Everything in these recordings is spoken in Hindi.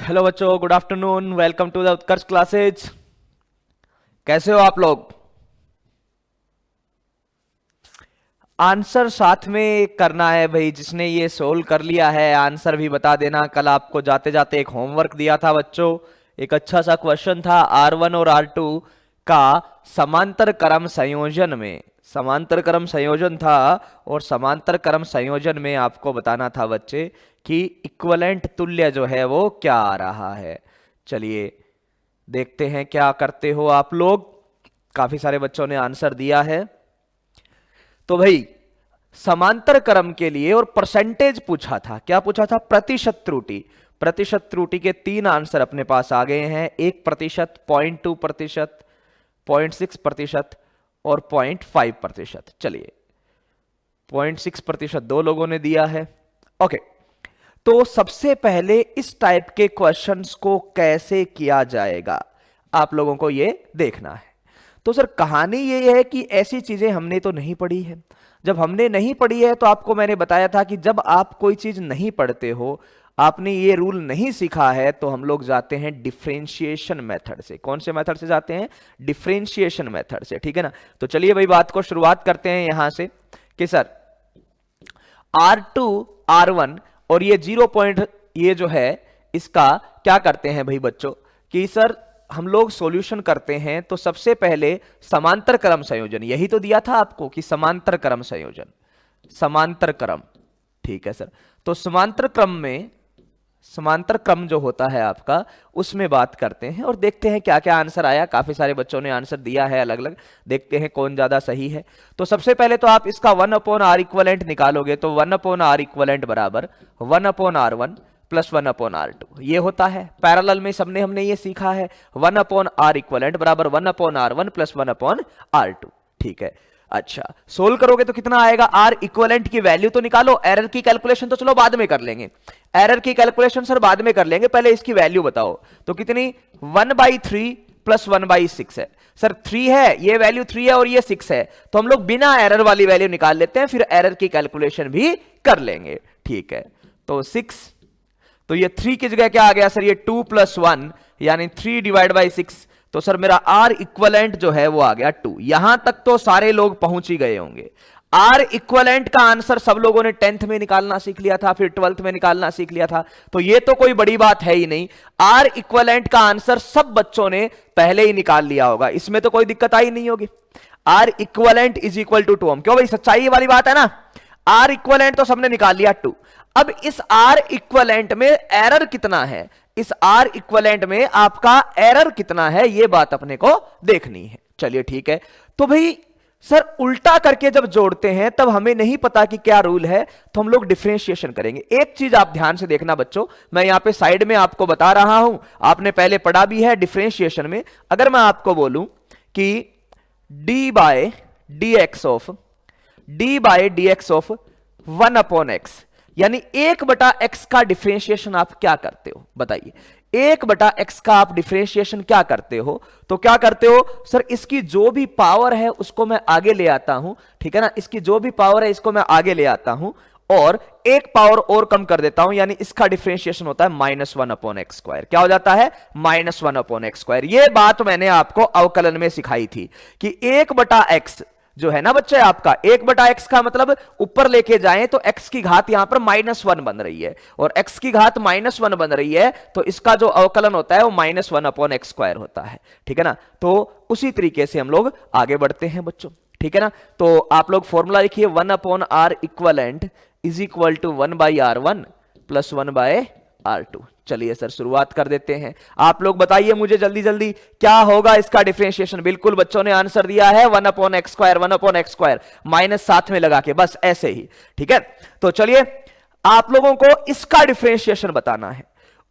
हेलो बच्चों, good afternoon. Welcome to the Utkarsh classes. कैसे हो आप लोग? आंसर साथ में करना है भाई। जिसने ये सोल्व कर लिया है आंसर भी बता देना। कल आपको जाते जाते एक होमवर्क दिया था बच्चों, एक अच्छा सा क्वेश्चन था। R1 और R2 का समांतर क्रम संयोजन में, समांतर क्रम संयोजन था और समांतर क्रम संयोजन में आपको बताना था बच्चे कि इक्विवेलेंट तुल्य जो है वो क्या आ रहा है। चलिए देखते हैं क्या करते हो आप लोग। काफी सारे बच्चों ने आंसर दिया है। तो भाई समांतर क्रम के लिए और परसेंटेज पूछा था। क्या पूछा था? प्रतिशत त्रुटि। प्रतिशत त्रुटि के 3 आंसर अपने पास आ गए हैं। 1%, 0.2%, 0.6% और 0.5%। चलिए 0.6% 2 लोगों ने दिया है। ओके, तो सबसे पहले इस टाइप के क्वेश्चंस को कैसे किया जाएगा आप लोगों को ये देखना है। तो सर कहानी ये है कि ऐसी चीजें हमने तो नहीं पढ़ी है। जब हमने नहीं पढ़ी है तो आपको मैंने बताया था कि जब आप कोई चीज नहीं पढ़ते हो, आपने ये रूल नहीं सीखा है, तो हम लोग जाते हैं डिफरेंशिएशन मेथड से। कौन से मेथड से जाते हैं? डिफरेंशिएशन मेथड से, ठीक है ना। तो चलिए भाई बात को शुरुआत करते हैं यहां से कि सर R2 R1 और ये 0 पॉइंट ये जो है इसका क्या करते हैं भाई बच्चों कि सर हम लोग सॉल्यूशन करते हैं। तो सबसे पहले समांतर क्रम संयोजन, यही तो दिया था आपको कि समांतर क्रम संयोजन, समांतर क्रम, ठीक है सर। तो समांतर क्रम में, समांतर क्रम जो होता है आपका, उसमें बात करते हैं और देखते हैं क्या क्या आंसर आया। काफी सारे बच्चों ने आंसर दिया है अलग अलग, देखते हैं कौन ज्यादा सही है। तो सबसे पहले तो आप इसका 1/r इक्विवेलेंट निकालोगे तो 1/r इक्विवेलेंट बराबर 1/r1 प्लस 1/r2 ये होता है। पैरेलल में सबने हमने ये सीखा है 1/r इक्विवेलेंट बराबर 1/r1 प्लस 1/r2, ठीक है। अच्छा, सोल्व करोगे तो कितना आएगा? R इक्विवेलेंट की वैल्यू तो निकालो। एरर की कैलकुलेशन तो चलो बाद में कर लेंगे, एरर की कैलकुलेशन सर बाद में कर लेंगे, पहले इसकी वैल्यू बताओ। तो कितनी? 1/3 प्लस 1/6 है सर। 3 है, ये वैल्यू 3 है और ये 6 है, तो हम लोग बिना एरर वाली वैल्यू निकाल लेते हैं, फिर एरर की कैलकुलेशन भी कर लेंगे, ठीक है। तो 6, तो ये 3 की जगह क्या आ गया सर? ये 2 + 1 यानी 3/6। तो सर मेरा R इक्विवेलेंट जो है वो आ गया 2। यहां तक तो सारे लोग पहुंच ही गए होंगे। R इक्विवेलेंट का आंसर सब लोगों ने 10th में निकालना सीख लिया था, फिर 12th में निकालना सीख लिया था, तो ये तो कोई बड़ी बात है ही नहीं। R इक्विवेलेंट का आंसर सब बच्चों ने पहले ही निकाल लिया होगा, इसमें तो कोई दिक्कत आई नहीं होगी। R equivalent is equal to 2 ohm. क्यों भाई, सच्चाई वाली बात है ना। R इक्विवेलेंट तो सबने निकाल लिया 2। अब इस R इक्विवेलेंट में एरर कितना है, इस R इक्विवेलेंट में आपका एरर कितना है, यह बात अपने को देखनी है। चलिए ठीक है। तो भाई सर उल्टा करके जब जोड़ते हैं तब हमें नहीं पता कि क्या रूल है, तो हम लोग डिफरेंशिएशन करेंगे। एक चीज आप ध्यान से देखना बच्चों, मैं यहां पे साइड में आपको बता रहा हूं, आपने पहले पढ़ा भी है डिफरेंशिएशन में। अगर मैं आपको बोलूं कि d bye dx of 1/x यानी 1/x का डिफरेंशिएशन आप क्या करते हो बताइए? 1/x का आप डिफरेंशिएशन क्या करते हो? तो क्या करते हो सर, इसकी जो भी पावर है उसको मैं आगे ले आता हूं, ठीक है ना। इसकी जो भी पावर है इसको मैं आगे ले आता हूं और एक पावर और कम कर देता हूं, यानी इसका डिफरेंशिएशन होता है -1/x²। क्या हो जाता है? -1/x²। ये बात मैंने आपको अवकलन में सिखाई थी कि 1/x जो है ना बच्चे, आपका 1/x का मतलब ऊपर लेके जाएं तो x की घात यहां पर -1 बन रही है और x की घात -1 बन रही है, तो इसका जो अवकलन होता है वो -1/x² होता है, ठीक है ना। तो उसी तरीके से हम लोग आगे बढ़ते हैं बच्चों, ठीक है ना। तो आप लोग फॉर्मूला लिखिए 1/r equivalent is equal to 1/r1 plus 1/r2। चलिए सर शुरुआत कर देते हैं। आप लोग बताइए मुझे जल्दी जल्दी क्या होगा इसका डिफरेंशिएशन। बिल्कुल बच्चों ने आंसर दिया है 1/x², 1/x² माइनस साथ में लगा के, बस ऐसे ही, ठीक है। तो चलिए आप लोगों को इसका डिफरेंशिएशन बताना है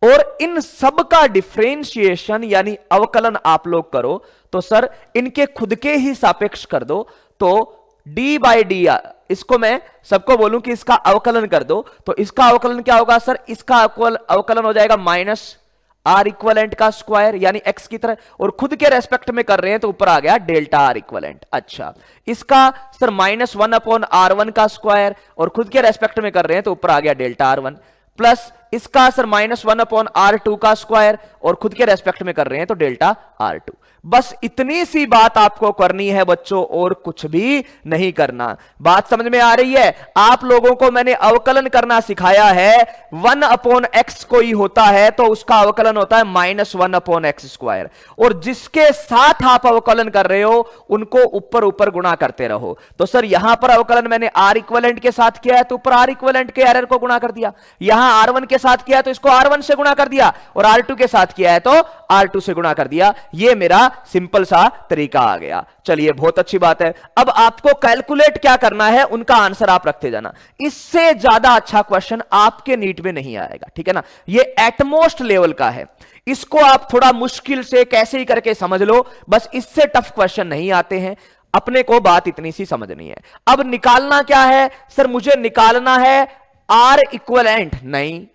और इन सब का डिफरेंशिएशन यानी अवकलन आप लोग करो तो सर इनके खुद के ही सापेक्ष कर दो। तो d/d, इसको मैं सबको बोलूं कि इसका अवकलन कर दो, तो इसका अवकलन क्या होगा सर? इसका अवकलन हो जाएगा -r इक्विवेलेंट का स्क्वायर यानी x की तरह, और खुद के रेस्पेक्ट में कर रहे हैं तो ऊपर आ गया ΔR इक्विवेलेंट। अच्छा, इसका सर -1/r1 का स्क्वायर और खुद के रेस्पेक्ट में कर रहे हैं तो ऊपर आ गया ΔR1, प्लस इसका सर -1/r2 का स्क्वायर, और खुद के रेस्पेक्ट में कर रहे हैं तो डेल्टा r2। बस इतनी सी बात आपको करनी है बच्चों, और कुछ भी नहीं करना। बात समझ में आ रही है? आप लोगों को मैंने अवकलन करना सिखाया है। 1/x कोई होता है तो उसका अवकलन होता है -1/x², और जिसके साथ आप अवकलन कर रहे हो उनको ऊपर ऊपर गुणा करते रहो। तो सर यहां पर अवकलन मैंने r इक्विवेलेंट के साथ किया है तो ऊपर r इक्विवेलेंट के एरर को गुणा कर दिया, यहां r1 के साथ किया है तो इसको r1 से गुणा कर दिया, और r2 के साथ किया है तो r2 से गुणा कर दिया। ये मेरा सिंपल सा तरीका आ गया। चलिए बहुत अच्छी बात है। अब आपको कैलकुलेट क्या करना है, उनका आंसर आप रखते जाना। इससे ज्यादा अच्छा क्वेश्चन आपके नीट में नहीं आएगा, ठीक है ना। ये एटमोस्ट लेवल का है, इसको आप थोड़ा मुश्किल से कैसे ही करके समझ लो, बस इससे टफ क्वेश्चन नहीं आते हैं। अपने को बात इतनी सी समझनी है। अब निकालना क्या है सर, मुझे निकालना है आर इक्विवेलेंट, नहीं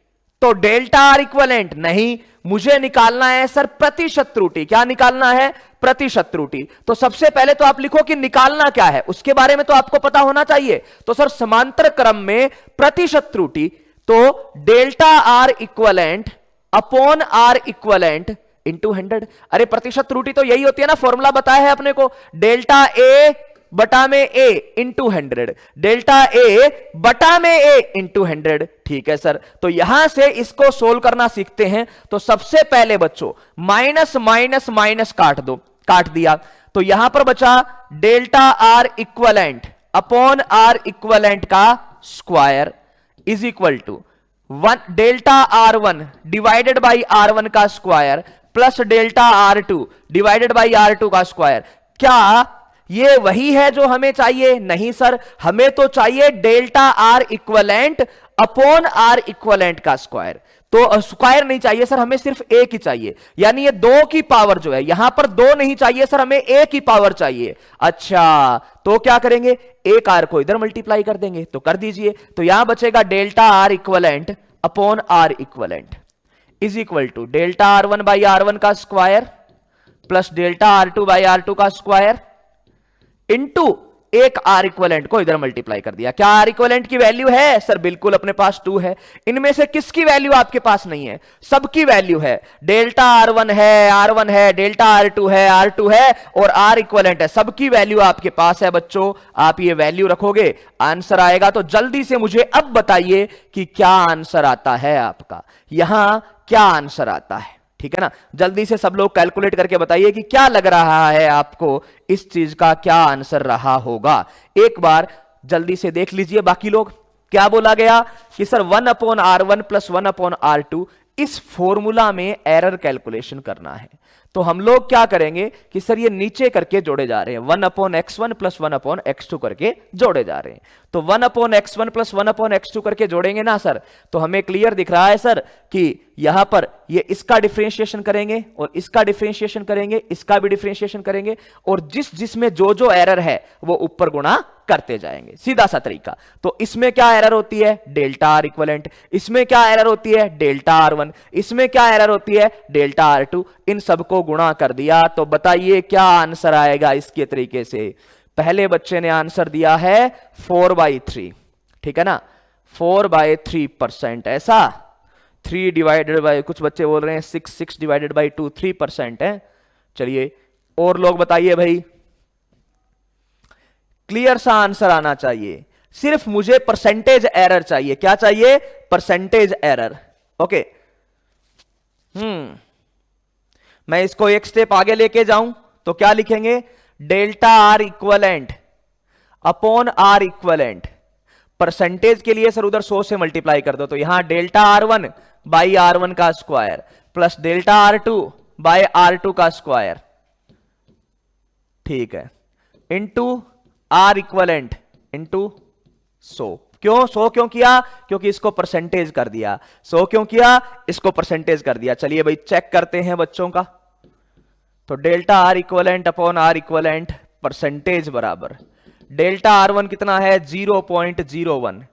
तो डेल्टा आर इक्विवेलेंट, नहीं, मुझे निकालना है सर प्रतिशत त्रुटि। क्या निकालना है? प्रतिशत त्रुटि। तो सबसे पहले तो आप लिखो कि निकालना क्या है, उसके बारे में तो आपको पता होना चाहिए। तो सर समांतर क्रम में प्रतिशत त्रुटि, तो delta R equivalent upon R equivalent into 100। अरे प्रतिशत त्रुटि तो यही होती है ना, फॉर्मूला बताया है अपने को, डेल्टा ए बटा में ए इंटू 100, डेल्टा ए बटा में ए इंटू 100। ठीक है सर, तो यहां से इसको सोल्व करना सीखते हैं। तो सबसे पहले बच्चों माइनस माइनस माइनस काट दो, काट दिया, तो यहां पर बचा delta R equivalent upon R equivalent का square is equal to delta R1 divided by R1 का square plus delta R2 divided by R2 का स्क्वायर। क्या ये वही है जो हमें चाहिए? नहीं सर, हमें तो चाहिए delta R equivalent upon R equivalent का स्क्वायर। तो स्क्वायर नहीं चाहिए सर, हमें सिर्फ एक ही चाहिए, यानी ये 2 की पावर जो है, यहां पर 2 नहीं चाहिए सर, हमें 1 की पावर चाहिए। अच्छा, तो क्या करेंगे, एक आर को इधर मल्टीप्लाई कर देंगे, तो कर दीजिए। तो यहां बचेगा delta R equivalent upon R equivalent is equal to delta R1 by R1 का square plus delta R2 by R2 का स्क्वायर इंटू एक आर इक्विवेलेंट को इधर मल्टीप्लाई कर दिया। क्या आर इक्विवेलेंट की वैल्यू है सर? बिल्कुल अपने पास 2 है। इनमें से किसकी वैल्यू आपके पास नहीं है? सबकी वैल्यू है। डेल्टा R1 है, डेल्टा R2 है और आर इक्विवेलेंट है, सबकी वैल्यू आपके पास है बच्चों। आप ये वैल्यू रखोगे, आंसर आएगा। तो जल्दी से मुझे अब बताइए कि क्या आंसर आता है आपका, यहां क्या आंसर आता है, ठीक है ना। जल्दी से सब लोग कैलकुलेट करके बताइए कि क्या लग रहा है आपको, इस चीज का क्या आंसर रहा होगा। एक बार जल्दी से देख लीजिए। बाकी लोग क्या बोला गया कि सर 1/R1 प्लस 1/R2, इस फॉर्मूला में एरर कैलकुलेशन करना है। तो हम लोग क्या करेंगे कि सर ये नीचे करके जोड़े जा रहे हैं, 1/x1 प्लस 1/x2 करके जोड़े जा रहे हैं। तो 1/x1 प्लस 1/x2 करके जोड़ेंगे ना सर, तो हमें क्लियर दिख रहा है सर कि यहां पर ये इसका डिफरेंशिएशन करेंगे और इसका डिफरेंशिएशन करेंगे, इसका भी डिफरेंशिएशन करेंगे, और जिसमें जो एरर है वो ऊपर गुणा करते जाएंगे, सीधा सा तरीका। तो इसमें क्या एरर होती है? Delta R equivalent. इसमें क्या एरर होती है? Delta R1। इसमें क्या एरर होती है? Delta R2। इन सबको गुणा कर दिया, तो बताइए क्या आंसर आएगा इसके तरीके से। पहले बच्चे ने आंसर दिया है 4/3, ठीक है ना, 4/3%। ऐसा 3 डिवाइडेड बाई, कुछ बच्चे बोल रहे हैं 6 डिवाइडेड बाई 2, 3% है। चलिए और लोग बताइए भाई, क्लियर सा आंसर आना चाहिए। सिर्फ मुझे परसेंटेज एरर चाहिए। क्या चाहिए? Percentage error. ओके, मैं इसको एक स्टेप आगे लेके जाऊं तो क्या लिखेंगे? Delta R equivalent upon R equivalent. Percentage के लिए सर उधर 100 से मल्टीप्लाई कर दो, तो यहां डेल्टा R1 बाई R1 का square plus delta R2 by R2 का स्क्वायर, ठीक है, इंटू आर इक्विवेलेंट इंटू 100। क्यों 100 क्यों किया? क्योंकि इसको परसेंटेज कर दिया। 100 क्यों किया? इसको परसेंटेज कर दिया। चलिए भाई चेक करते हैं बच्चों का। तो delta R equivalent upon R equivalent percentage बराबर डेल्टा R1 कितना है? 0.01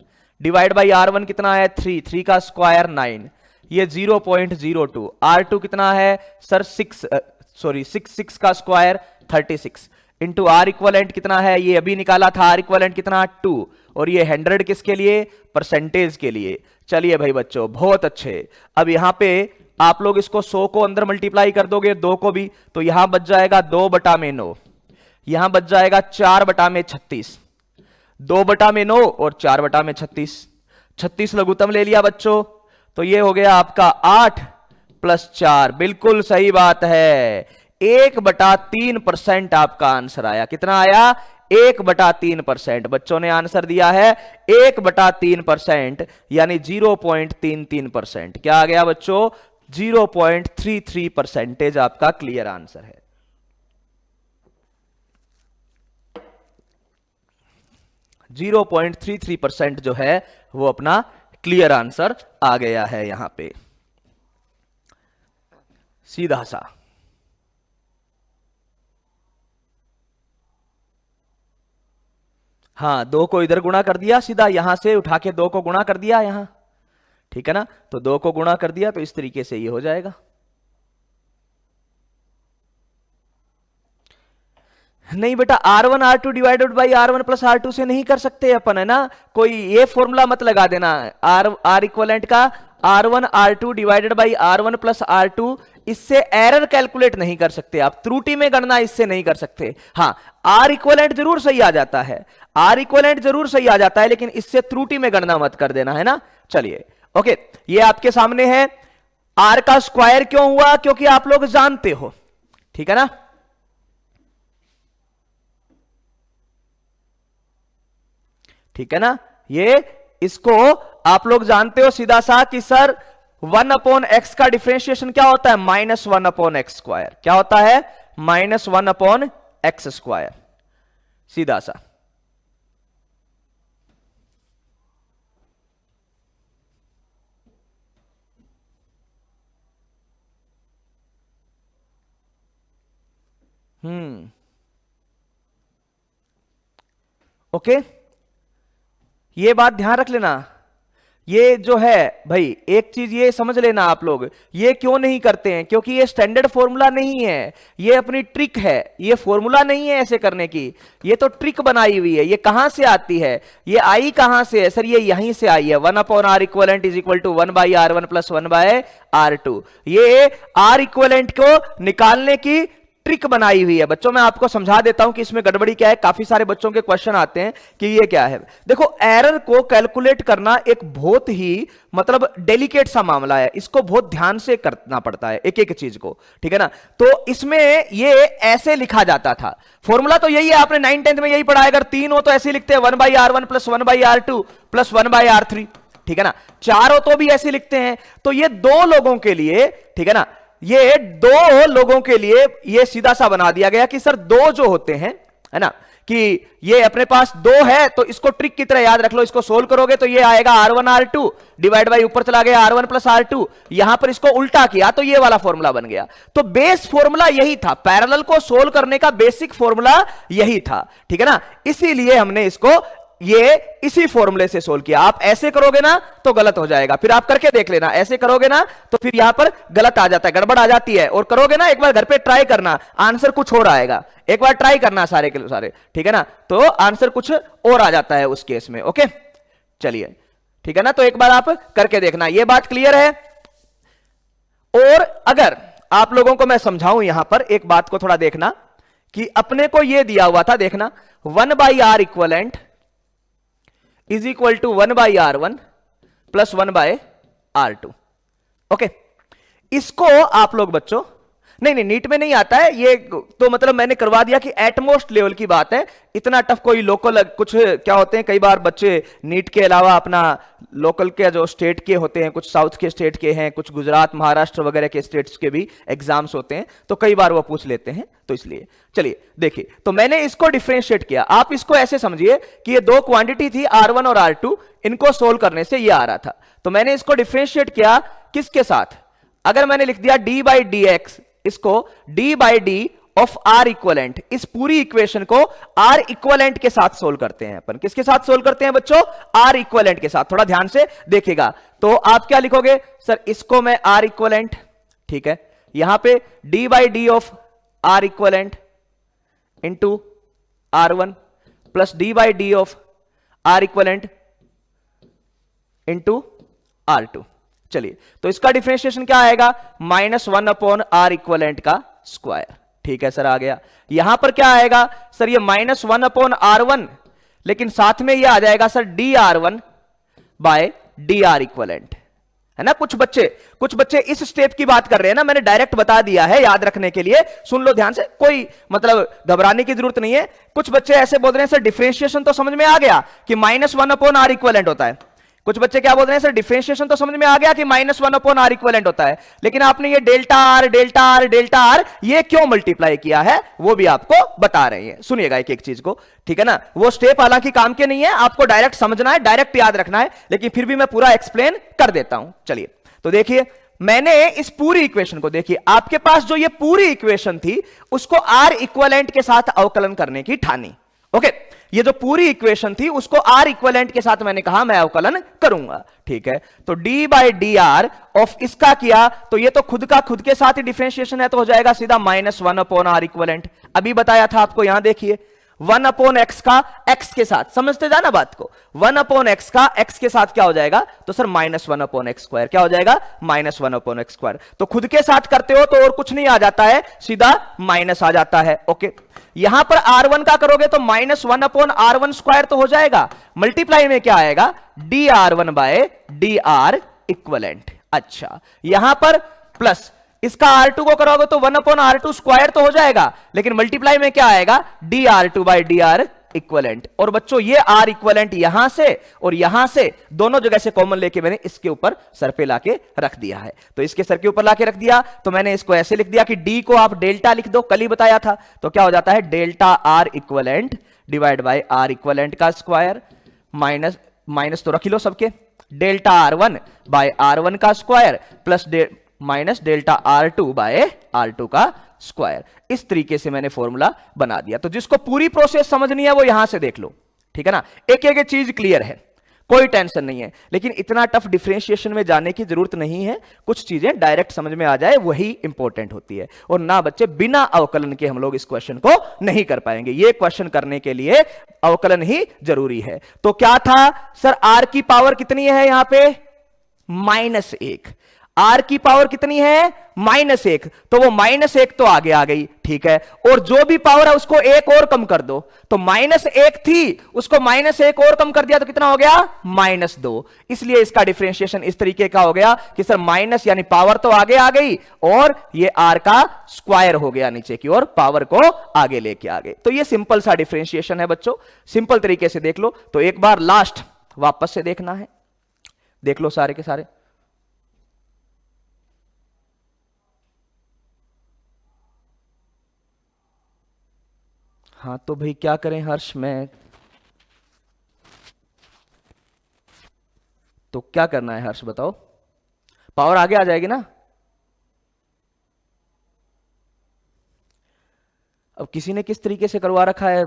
डिवाइड बाई R1 कितना है? 3 का स्क्वायर 9, ये 0.02। R2 कितना है सर? 6 का स्क्वायर 36 इंटू आर इक्विवेलेंट कितना है? ये अभी निकाला था, आर इक्विवेलेंट कितना? 2, और ये 100 किसके लिए? परसेंटेज के लिए। चलिए भाई बच्चों, बहुत अच्छे। अब यहां पे आप लोग इसको 100 को अंदर मल्टीप्लाई कर दोगे, 2 को भी, तो यहां बच जाएगा 2/9, यहां बच जाएगा 4/36, 2/9 और 4/36, 36 लघुत्तम ले लिया बच्चों, तो ये हो गया आपका 8 + 4, बिल्कुल सही बात है, 1/3% आपका आंसर आया। कितना आया? 1/3%। बच्चों ने आंसर दिया है 1/3%, यानी 0.33%। क्या आ गया बच्चों? 0.33% आपका क्लियर आंसर है। 0.33% जो है वो अपना क्लियर आंसर आ गया है यहां पे, सीधा सा। हाँ, 2 को इधर गुणा कर दिया, सीधा यहां से उठा के 2 को गुणा कर दिया यहां, ठीक है ना, तो 2 को गुणा कर दिया, तो इस तरीके से ये हो जाएगा। नहीं बेटा, R1 R2 divided by R1 plus R2 से नहीं कर सकते अपन, है ना, कोई ये फॉर्मूला मत लगा देना R इक्वलेंट का R1 R2 divided by R1 plus R2, इससे एरर कैलकुलेट नहीं कर सकते आप, त्रुटि में गणना इससे नहीं कर सकते। हाँ, R इक्वलेंट जरूर सही आ जाता है, R इक्वलेंट जरूर सही आ जाता है, लेकिन इससे त्रुटि में गणना मत कर देना, है ना। चलिए ओके, ये आपके सामने है। R का स्क्वायर क्यों हुआ? क्योंकि आप लोग जानते हो, ठीक है ना, ठीक है ना, ये इसको आप लोग जानते हो सीधा सा कि सर 1/x का डिफरेंशिएशन क्या होता है? -1/x²। क्या होता है? -1/x², सीधा सा। ओके, ये बात ध्यान रख लेना। ये जो है भाई, एक चीज ये समझ लेना आप लोग, ये क्यों नहीं करते हैं? क्योंकि ये स्टैंडर्ड फॉर्मूला नहीं है, ये अपनी ट्रिक है, ये फॉर्मूला नहीं है ऐसे करने की, ये तो ट्रिक बनाई हुई है। ये कहां से आती है? ये आई कहां से है? सर ये यहीं से आई है, 1/R equivalent is equal to 1/R1 plus 1/R2। ये R इक्वलेंट को निकालने की ट्रिक बनाई हुई है। बच्चों मैं आपको समझा देता हूं कि इसमें गड़बड़ी क्या है। काफी सारे बच्चों के क्वेश्चन आते हैं कि ये क्या है। देखो, एरर को कैलकुलेट करना एक बहुत ही मतलब डेलिकेट सा मामला है, इसको बहुत ध्यान से करना पड़ता है एक एक चीज को, ठीक है ना। तो इसमें ये ऐसे लिखा जाता था, फॉर्मूला तो यही है, आपने 9th-10th में यही पढ़ा है। अगर 3 हो तो ऐसे लिखते हैं 1/R1 plus 1/R2 plus 1/R3, ठीक है ना। 4 हो तो भी ऐसे लिखते हैं। तो ये 2 लोगों के लिए, ठीक है ना, ये 2 लोगों के लिए ये सीधा सा बना दिया गया कि सर 2 जो होते हैं, है ना, कि ये अपने पास 2 है, तो इसको ट्रिक की तरह याद रख लो। इसको सोल्व करोगे तो ये आएगा R1 R2 डिवाइड बाई, ऊपर चला गया R1 प्लस R2, यहां पर इसको उल्टा किया तो ये वाला फॉर्मूला बन गया। तो बेस फॉर्मूला यही था, पैरेलल को सोल्व करने का बेसिक फॉर्मूला यही था, ठीक है ना। इसीलिए हमने इसको ये इसी फॉर्मूले से सोल्व किया। आप ऐसे करोगे ना तो गलत हो जाएगा, फिर आप करके देख लेना। ऐसे करोगे ना तो फिर यहां पर गलत आ जाता है, गड़बड़ आ जाती है। और करोगे ना, एक बार घर पे ट्राई करना, आंसर कुछ और आएगा। एक बार ट्राई करना सारे के सारे, ठीक है ना, तो आंसर कुछ और आ जाता है उस केस में। ओके, चलिए, ठीक है ना, तो एक बार आप करके देखना। ये बात क्लियर है। और अगर आप लोगों को मैं समझाऊं यहां पर एक बात को थोड़ा देखना, कि अपने को यह दिया हुआ था, देखना 1/R equivalent is equal to 1/R1 plus 1/R2। Okay, इसको आप लोग बच्चों, नहीं नीट में नहीं आता है ये, तो मतलब मैंने करवा दिया कि एटमोस्ट लेवल की बात है, इतना टफ कोई लोकल कुछ क्या होते हैं, कई बार बच्चे नीट के अलावा अपना लोकल के जो स्टेट के होते हैं, कुछ साउथ के स्टेट के हैं, कुछ गुजरात महाराष्ट्र वगैरह के स्टेट्स के भी एग्जाम्स होते हैं, तो कई बार वो पूछ लेते हैं, तो इसलिए चलिए देखिए। तो मैंने इसको डिफरेंशिएट किया, आप इसको ऐसे समझिए कि ये 2 क्वांटिटी थी R1 और R2, इनको सोल्व करने से ये आ रहा था। तो मैंने इसको डिफरेंशिएट किया किसके साथ? अगर मैंने लिख दिया d/dx, इसको d/d ऑफ R इक्वलेंट, इस पूरी इक्वेशन को R इक्वलेंट के साथ सोल्व करते हैं अपन। किसके साथ सोल्व करते हैं बच्चों? R इक्वलेंट के साथ। थोड़ा ध्यान से देखिएगा। तो आप क्या लिखोगे? सर इसको मैं R इक्वलेंट, ठीक है, यहां पे d/d of R equivalent into R1 plus d/d of R equivalent into R2। चलिए, तो इसका डिफरेंशिएशन क्या आएगा, -1 अपॉन R इक्वलेंट का स्क्वायर। ठीक है सर, आ गया। यहां पर क्या आएगा सर, ये -1 अपॉन R1, लेकिन साथ में ये आ जाएगा sir dR1 bye dR equivalent, है ना। कुछ बच्चे इस स्टेप की बात कर रहे हैं ना, मैंने डायरेक्ट बता दिया है याद रखने के लिए, सुन लो ध्यान से, कोई मतलब घबराने की जरूरत नहीं है। कुछ बच्चे ऐसे बोल रहे हैं सर डिफरेंशिएशन तो समझ में आ गया कि -1 अपॉन R इक्वलेंट होता है। कुछ बच्चे क्या बोल रहे हैं सर डिफरेंशिएशन तो समझ में आ गया कि -1 अपॉन R इक्वलेंट होता है, लेकिन आपने ये डेल्टा आर ये क्यों मल्टीप्लाई किया है वो भी आपको बता रहे हैं। सुनिएगा एक एक चीज को, ठीक है ना। वो स्टेप हालांकि काम के नहीं है, आपको डायरेक्ट समझना है, डायरेक्ट याद रखना है, लेकिन फिर भी मैं पूरा एक्सप्लेन कर देता हूं। चलिए, तो देखिए, मैंने इस पूरी इक्वेशन को, देखिए आपके पास जो ये पूरी इक्वेशन थी उसको R इक्वलेंट के साथ अवकलन करने की ठानी। ओके, ये जो पूरी इक्वेशन थी उसको R इक्वलेंट के साथ मैंने कहा मैं अवकलन करूंगा। ठीक है, तो d by D R of इसका किया, तो ये तो खुद के साथ ही डिफरेंशिएशन है, तो हो जाएगा सीधा -1 अपॉन R इक्वलेंट। अभी बताया था आपको, यहां देखिए 1 अपॉन एक्स का एक्स के साथ, समझते जाना बात को, 1 अपॉन एक्स का एक्स के साथ क्या हो जाएगा, तो सर -1 अपॉन एक्स स्क्वायर, क्या हो जाएगा -1 अपॉन एक्स स्क्वायर। तो खुद के साथ करते हो तो और कुछ नहीं आ जाता है, सीधा माइनस आ जाता है। ओके, यहां पर R1 का करोगे तो -1 अपॉन R1 स्क्वायर तो हो जाएगा, मल्टीप्लाई में क्या आएगा dR1 बाय dR इक्वलेंट। अच्छा, यहां पर प्लस इसका R2 को करोगे तो 1 अपॉन R2 स्क्वायर तो हो जाएगा, लेकिन मल्टीप्लाई में क्या आएगा dR2 बाय dR इक्वलेंट। और बच्चों ये R इक्वलेंट यहां से और यहां से दोनों जगह से कॉमन लेके मैंने इसके ऊपर सर पे लाके रख दिया है। तो इसके सर के ऊपर लाके रख दिया, तो मैंने इसको ऐसे लिख दिया कि D को आप डेल्टा लिख दो, कल ही बताया था, तो क्या हो जाता है delta R equivalent divide by R equivalent का स्क्वायर, माइनस तो रख लो सबके, डेल्टा R1 बाय R1 का square plus minus delta R2 by R2 का स्क्वायर। इस तरीके से मैंने फॉर्मूला बना दिया। तो जिसको पूरी प्रोसेस समझनी है वो यहां से देख लो, ठीक है ना। एक एक चीज क्लियर है, कोई टेंशन नहीं है, लेकिन इतना टफ डिफरेंशिएशन में जाने की जरूरत नहीं है, कुछ चीजें डायरेक्ट समझ में आ जाए वही इंपॉर्टेंट होती है। और ना बच्चे, बिना अवकलन के हम लोग इस क्वेश्चन को नहीं कर पाएंगे, ये क्वेश्चन करने के लिए अवकलन ही जरूरी है। तो क्या था सर, R की पावर कितनी है यहां पे -1, R की पावर कितनी है -1, तो वो -1 तो आगे आ गई, ठीक है। और जो भी पावर है उसको एक और कम कर दो, तो -1 थी उसको -1 और कम कर दिया तो कितना हो गया -2। इसलिए इसका डिफरेंशिएशन इस तरीके का हो गया कि सर माइनस यानी पावर तो आगे आ गई और ये R का स्क्वायर हो गया नीचे की ओर, पावर को आगे लेके आ गए। तो ये सिंपल सा डिफरेंशिएशन है बच्चों, सिंपल तरीके से देख लो। तो एक बार लास्ट वापस से देखना है, देख लो सारे के सारे। हाँ तो भाई क्या करें हर्ष, में तो क्या करना है हर्ष बताओ, पावर आगे आ जाएगी ना। अब किसी ने किस तरीके से करवा रखा है,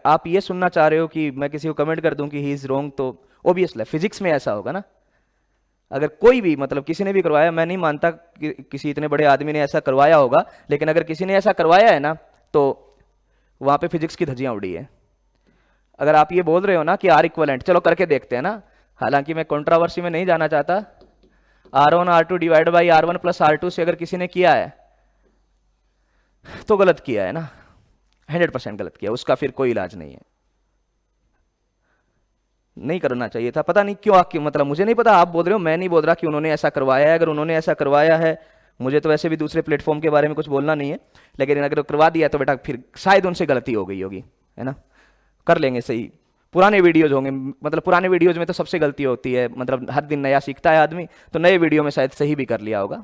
आप ये सुनना चाह रहे हो कि मैं किसी को कमेंट कर दूं कि ही इज रॉन्ग, तो ऑब्वियसली फिजिक्स में ऐसा होगा ना। अगर कोई भी मतलब किसी ने भी करवाया, मैं नहीं मानता कि किसी इतने बड़े आदमी ने ऐसा करवाया होगा, लेकिन अगर किसी ने ऐसा करवाया है ना तो वहां पे फिजिक्स की धज्जियां उड़ी है। अगर आप ये बोल रहे हो ना कि R इक्वलेंट, चलो करके देखते हैं ना, हालांकि मैं कंट्रोवर्सी में नहीं जाना चाहता, R1 R2 divide by R1 plus R2 से अगर किसी ने किया है तो गलत किया है ना, 100% गलत किया, उसका फिर कोई इलाज नहीं है, नहीं करना चाहिए था। पता नहीं क्यों, मतलब मुझे नहीं पता, आप बोल रहे हो, मैं नहीं बोल रहा कि उन्होंने ऐसा करवाया है। अगर उन्होंने ऐसा करवाया है, मुझे तो वैसे भी दूसरे प्लेटफॉर्म के बारे में कुछ बोलना नहीं है, लेकिन अगर करवा दिया तो बेटा फिर शायद उनसे गलती हो गई होगी, है ना। कर लेंगे सही, पुराने वीडियोज होंगे, मतलब पुराने वीडियोज में तो सबसे गलती होती है, मतलब हर दिन नया सीखता है आदमी, तो नए वीडियो में शायद सही भी कर लिया होगा।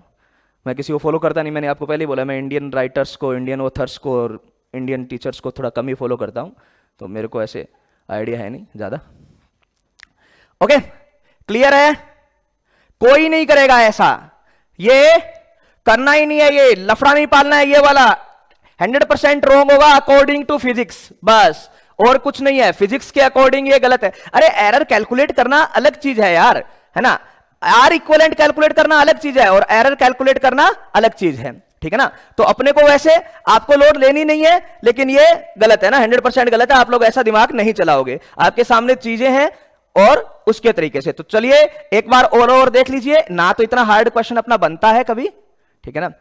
मैं किसी को फॉलो करता नहीं, मैंने आपको पहले ही बोला, मैं इंडियन राइटर्स को, इंडियन ऑथर्स को और इंडियन टीचर्स को थोड़ा कम ही फॉलो करता हूँ, तो मेरे को ऐसे आइडिया है नहीं ज़्यादा। ओके, क्लियर है, कोई नहीं करेगा ऐसा, ये करना ही नहीं है, ये लफड़ा नहीं पालना है, ये वाला 100% रॉन्ग होगा अकॉर्डिंग टू फिजिक्स, बस और कुछ नहीं है। फिजिक्स के अकॉर्डिंग ये गलत है। अरे एरर कैलकुलेट करना अलग चीज है यार, है ना। R इक्विवेलेंट कैलकुलेट करना अलग चीज है और एरर कैलकुलेट करना अलग चीज है, ठीक है ना। तो अपने को वैसे आपको लोड लेनी नहीं है, लेकिन ये गलत है ना, 100% गलत है। आप लोग ऐसा दिमाग नहीं चलाओगे, आपके सामने चीजें हैं और उसके तरीके से। तो चलिए एक बार ऑल ओवर देख लीजिए ना, तो इतना हार्ड क्वेश्चन अपना बनता है कभी, ठीक है ना,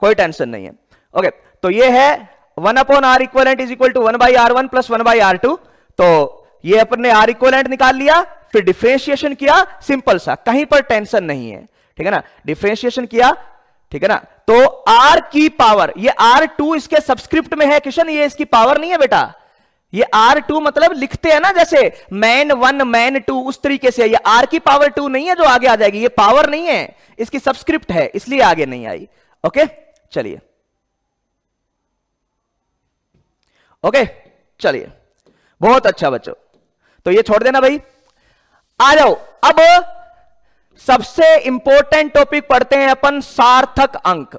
कोई टेंशन नहीं है। ओके, तो ये है 1/r equivalent is equal to 1/r1 plus 1/r2। तो ये अपन ने आर इक्वलेंट निकाल लिया, फिर डिफरेंशिएशन किया, सिंपल सा, कहीं पर टेंशन नहीं है, ठीक है ना, डिफरेंशिएशन किया, ठीक है ना। तो r की पावर, ये r2 इसके सबस्क्रिप्ट में है किशन, ये इसकी पावर नहीं है बेटा, ये r2 मतलब लिखते हैं ना जैसे मैन 1 मैन 2 उस तरीके से, ये r की पावर 2 नहीं है जो आगे आ जाएगी, ये पावर नहीं है, इसकी सबस्क्रिप्ट है, इसलिए आगे नहीं आई। ओके चलिए, ओके चलिए, बहुत अच्छा बच्चों, तो ये छोड़ देना भाई। आ जाओ अब सबसे इंपॉर्टेंट टॉपिक पढ़ते हैं अपन, सार्थक अंक,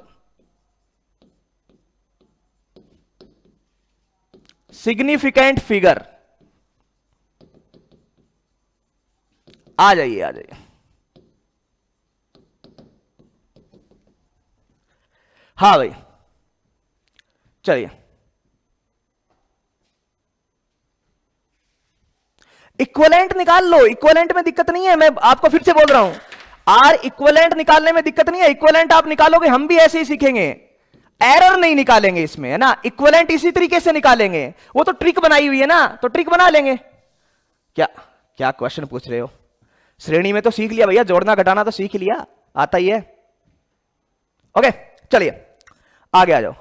सिग्निफिकेंट फिगर। आ जाइए आ जाइए, हाँ भाई चलिए। इक्विवेलेंट निकाल लो, इक्विवेलेंट में दिक्कत नहीं है, मैं आपको फिर से बोल रहा हूं, आर इक्विवेलेंट निकालने में दिक्कत नहीं है, इक्विवेलेंट आप निकालोगे, हम भी ऐसे ही सीखेंगे, एरर नहीं निकालेंगे इसमें, है ना, इक्विवेलेंट इसी तरीके से निकालेंगे, वो तो ट्रिक बनाई हुई है ना, तो ट्रिक बना लेंगे। क्या क्या क्वेश्चन पूछ रहे हो, श्रेणी में तो सीख लिया भैया, जोड़ना घटाना तो सीख लिया, आता ही है। ओके चलिए आगे आ जाओ।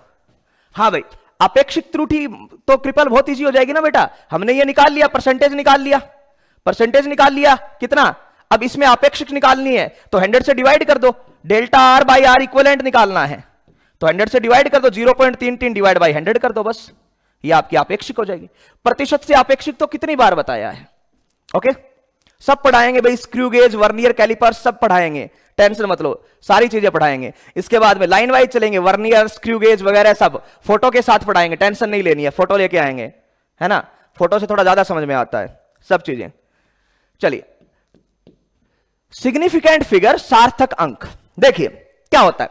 हाँ भाई, अपेक्षित त्रुटि तो ट्रिपल बहुत इजी हो जाएगी ना बेटा, हमने ये निकाल लिया, परसेंटेज निकाल लिया, परसेंटेज निकाल लिया कितना, अब इसमें अपेक्षित निकालनी है तो 100 से डिवाइड कर दो, delta R by R equivalent निकालना है तो 100 से डिवाइड कर दो, 0.33 डिवाइड बाई 100 कर दो, बस ये आपकी अपेक्षित हो जाएगी। प्रतिशत से अपेक्षित तो कितनी बार बताया है, ओके सब पढ़ाएंगे भाई, स्क्रू गेज, वर्नियर कैलिपर सब पढ़ाएंगे, टेंशन मत लो, सारी चीजें पढ़ाएंगे। इसके बाद में लाइन वाइज चलेंगे, वर्नियर स्क्रू गेज वगैरह सब फोटो के साथ पढ़ाएंगे, टेंशन नहीं लेनी है, फोटो लेके आएंगे, है ना, फोटो से थोड़ा ज्यादा समझ में आता है सब चीजें। चलिए, सिग्निफिकेंट फिगर, सार्थक अंक, देखिए क्या होता है।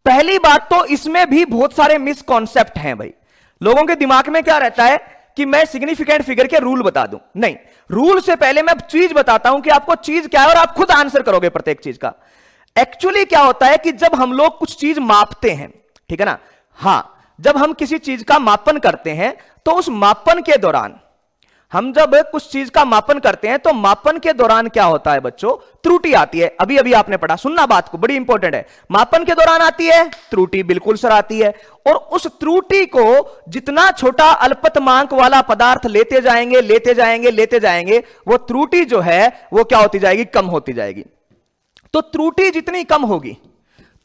पहली बात तो इसमें भी बहुत सारे मिसकॉन्सेप्ट हैं भाई, लोगों के दिमाग में क्या रहता है कि मैं सिग्निफिकेंट फिगर के रूल बता दूं, नहीं, रूल से पहले मैं चीज बताता हूं कि आपको चीज क्या है और आप खुद आंसर करोगे प्रत्येक चीज का। एक्चुअली क्या होता है कि जब हम लोग कुछ चीज मापते हैं, ठीक है ना, हां, जब हम किसी चीज का मापन करते हैं तो उस मापन के दौरान, हम जब कुछ चीज का मापन करते हैं तो मापन के दौरान क्या होता है बच्चों, त्रुटि आती है। अभी अभी आपने पढ़ा, सुनना बात को, बड़ी इंपॉर्टेंट है, मापन के दौरान आती है त्रुटि, बिल्कुल सर आती है, और उस त्रुटि को जितना छोटा अल्पतमांक वाला पदार्थ लेते जाएंगे लेते जाएंगे लेते जाएंगे, वो त्रुटि जो है वो क्या होती जाएगी, कम होती जाएगी। तो त्रुटि जितनी कम होगी,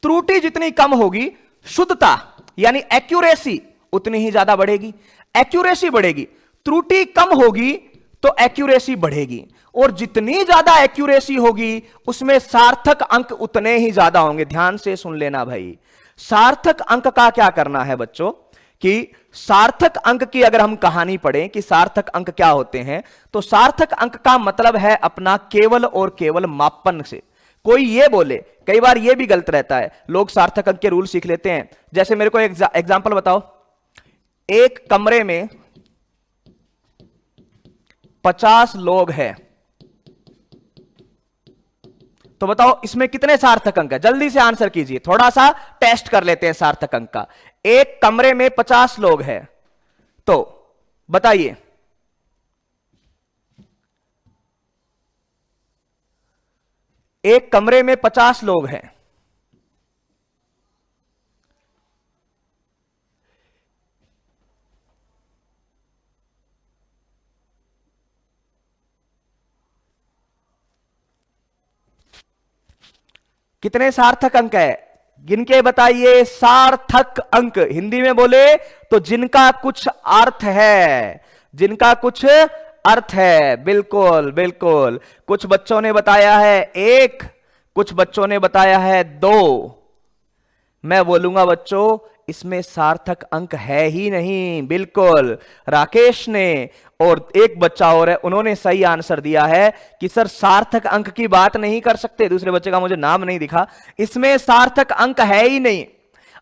त्रुटि जितनी कम होगी, शुद्धता यानी एक्यूरेसी उतनी ही ज्यादा बढ़ेगी, एक्यूरेसी बढ़ेगी, त्रुटि कम होगी तो एक्यूरेसी बढ़ेगी, और जितनी ज्यादा एक्यूरेसी होगी उसमें सार्थक अंक उतने ही ज्यादा होंगे। ध्यान से सुन लेना भाई, सार्थक अंक का क्या करना है बच्चों, कि सार्थक अंक की अगर हम कहानी पढ़ें कि सार्थक अंक क्या होते हैं, तो सार्थक अंक का मतलब है अपना केवल और केवल मापन से। कोई ये बोले, कई बार ये भी गलत रहता है, लोग सार्थक अंक के रूल सीख लेते हैं, जैसे मेरे को एक एग्जांपल बताओ, एक कमरे में 50 लोग हैं, तो बताओ इसमें कितने सार्थक अंक है, जल्दी से आंसर कीजिए, थोड़ा सा टेस्ट कर लेते हैं सार्थक अंक का। एक कमरे में 50 लोग हैं, तो बताइए एक कमरे में 50 लोग हैं, कितने सार्थक अंक है, गिन के बताइए। सार्थक अंक हिंदी में बोले तो जिनका कुछ अर्थ है, जिनका कुछ अर्थ है, बिल्कुल बिल्कुल। कुछ बच्चों ने बताया है 1, कुछ बच्चों ने बताया है 2। मैं बोलूंगा बच्चों इसमें सार्थक अंक है ही नहीं, बिल्कुल। राकेश ने और एक बच्चा और है, उन्होंने सही आंसर दिया है कि सर सार्थक अंक की बात नहीं कर सकते, दूसरे बच्चे का मुझे नाम नहीं दिखा, इसमें सार्थक अंक है ही नहीं।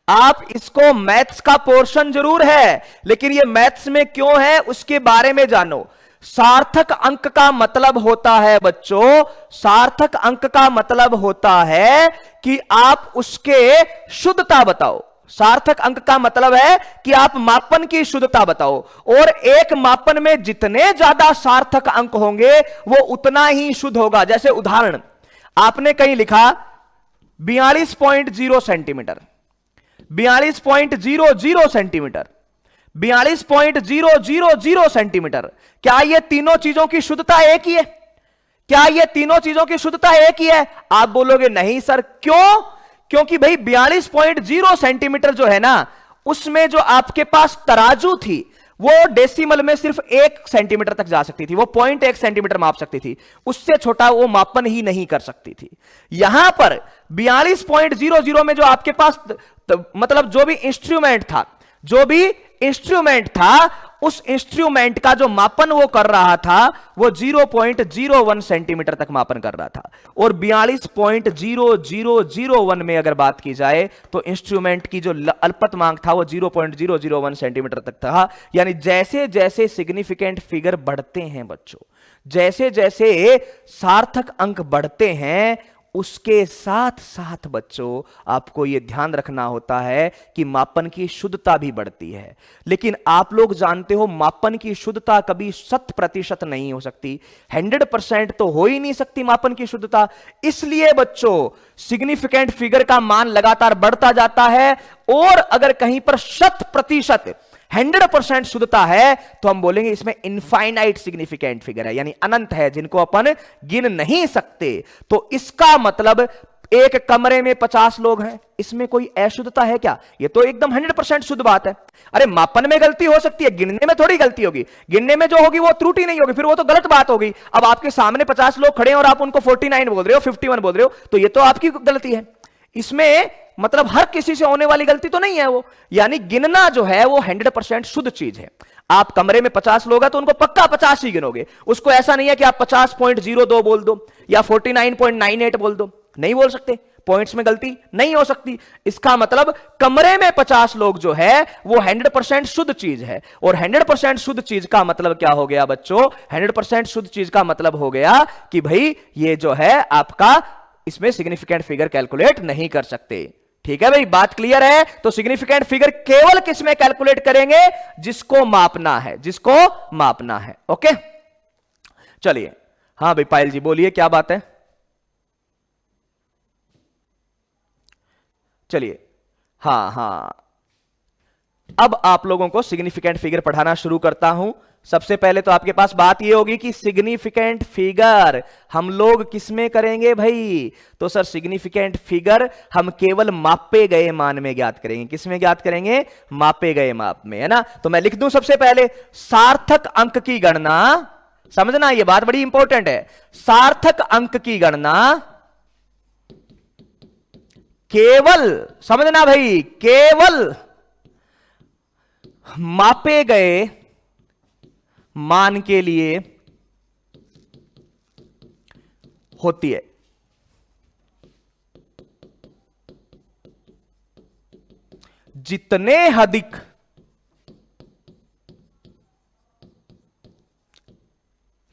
आप इसको मैथ्स का पोर्शन जरूर है, लेकिन ये मैथ्स में क्यों है उसके बारे में जानो। सार्थक अंक का मतलब होता है बच्चों, सार्थक अंक का मतलब होता है कि आप उसके शुद्धता बताओ। सार्थक अंक का मतलब है कि आप मापन की शुद्धता बताओ, और एक मापन में जितने ज्यादा सार्थक अंक होंगे वो उतना ही शुद्ध होगा। जैसे उदाहरण, आपने कहीं लिखा 42.0 सेंटीमीटर, 42.00 सेंटीमीटर, 42.000 सेंटीमीटर, क्या ये तीनों चीजों की शुद्धता एक ही है? क्या ये तीनों चीजों की शुद्धता एक ही है? आप बोलोगे नहीं सर, क्यों? क्योंकि भाई 42.0 सेंटीमीटर जो है ना, उसमें जो आपके पास तराजू थी वो डेसिमल में सिर्फ 1 सेंटीमीटर तक जा सकती थी, वो 0.1 सेंटीमीटर माप सकती थी, उससे छोटा वो मापन ही नहीं कर सकती थी। यहां पर 42.00 में जो आपके पास मतलब जो भी इंस्ट्रूमेंट था, जो भी इंस्ट्रूमेंट था, उस इंस्ट्रूमेंट का जो मापन वो कर रहा था वो 0.01 सेंटीमीटर तक मापन कर रहा था। और 42.0001 में अगर बात की जाए तो इंस्ट्रूमेंट की जो अल्पतमांक था वो 0.001 सेंटीमीटर तक था। यानी जैसे जैसे सिग्निफिकेंट फिगर बढ़ते हैं बच्चों, जैसे जैसे सार्थक अंक बढ़ते हैं, उसके साथ साथ बच्चों आपको यह ध्यान रखना होता है कि मापन की शुद्धता भी बढ़ती है। लेकिन आप लोग जानते हो मापन की शुद्धता कभी 100% नहीं हो सकती, 100% तो हो ही नहीं सकती मापन की शुद्धता। इसलिए बच्चों सिग्निफिकेंट फिगर का मान लगातार बढ़ता जाता है, और अगर कहीं पर 100% 100% शुद्धता है तो हम बोलेंगे इसमें इनफाइनाइट सिग्निफिकेंट फिगर है, यानी अनंत है, जिनको अपन गिन नहीं सकते। तो इसका मतलब एक कमरे में 50 लोग हैं, इसमें कोई अशुद्धता है क्या? ये तो एकदम 100% शुद्ध बात है। अरे मापन में गलती हो सकती है, गिनने में थोड़ी गलती होगी, गिनने में जो होगी वो त्रुटि नहीं होगी, फिर वो तो गलत बात होगी। अब आपके सामने 50 लोग खड़े हैं और आप उनको 49 बोल रहे हो, 51 बोल रहे हो, तो ये तो आपकी गलती है। इसमें मतलब हर किसी से होने वाली गलती तो नहीं है वो, यानी गिनना जो है वो 100% शुद्ध चीज है। आप कमरे में 50 लोग हैं तो उनको पक्का 50 ही गिनोगे, उसको ऐसा नहीं है कि आप 50.02 बोल दो या 49.98 बोल दो, नहीं बोल सकते, पॉइंट्स में गलती नहीं हो सकती। इसका मतलब कमरे में 50 लोग जो है वो 100% शुद्ध चीज है। और 100% शुद्ध चीज का मतलब क्या हो गया बच्चों? 100% शुद्ध चीज का मतलब हो गया कि भाई ये जो है आपका, इसमें सिग्निफिकेंट फिगर कैलकुलेट नहीं कर सकते। ठीक है भाई, बात क्लियर है? तो सिग्निफिकेंट फिगर केवल किस में कैलकुलेट करेंगे? जिसको मापना है, जिसको मापना है। ओके, चलिए। हाँ भाई पायल जी बोलिए, क्या बात है? चलिए, हाँ हाँ, अब आप लोगों को सिग्निफिकेंट फिगर पढ़ाना शुरू करता हूं। सबसे पहले तो आपके पास बात यह होगी कि सिग्निफिकेंट फिगर हम लोग किसमें करेंगे भाई? तो सर सिग्निफिकेंट फिगर हम केवल मापे गए मान में ज्ञात करेंगे। किसमें ज्ञात करेंगे? मापे गए माप में, है ना। तो मैं लिख दूं सबसे पहले, सार्थक अंक की गणना, समझना यह बात बड़ी इंपॉर्टेंट है, सार्थक अंक की गणना केवल, समझना भाई, केवल मापे गए मान के लिए होती है। जितने अधिक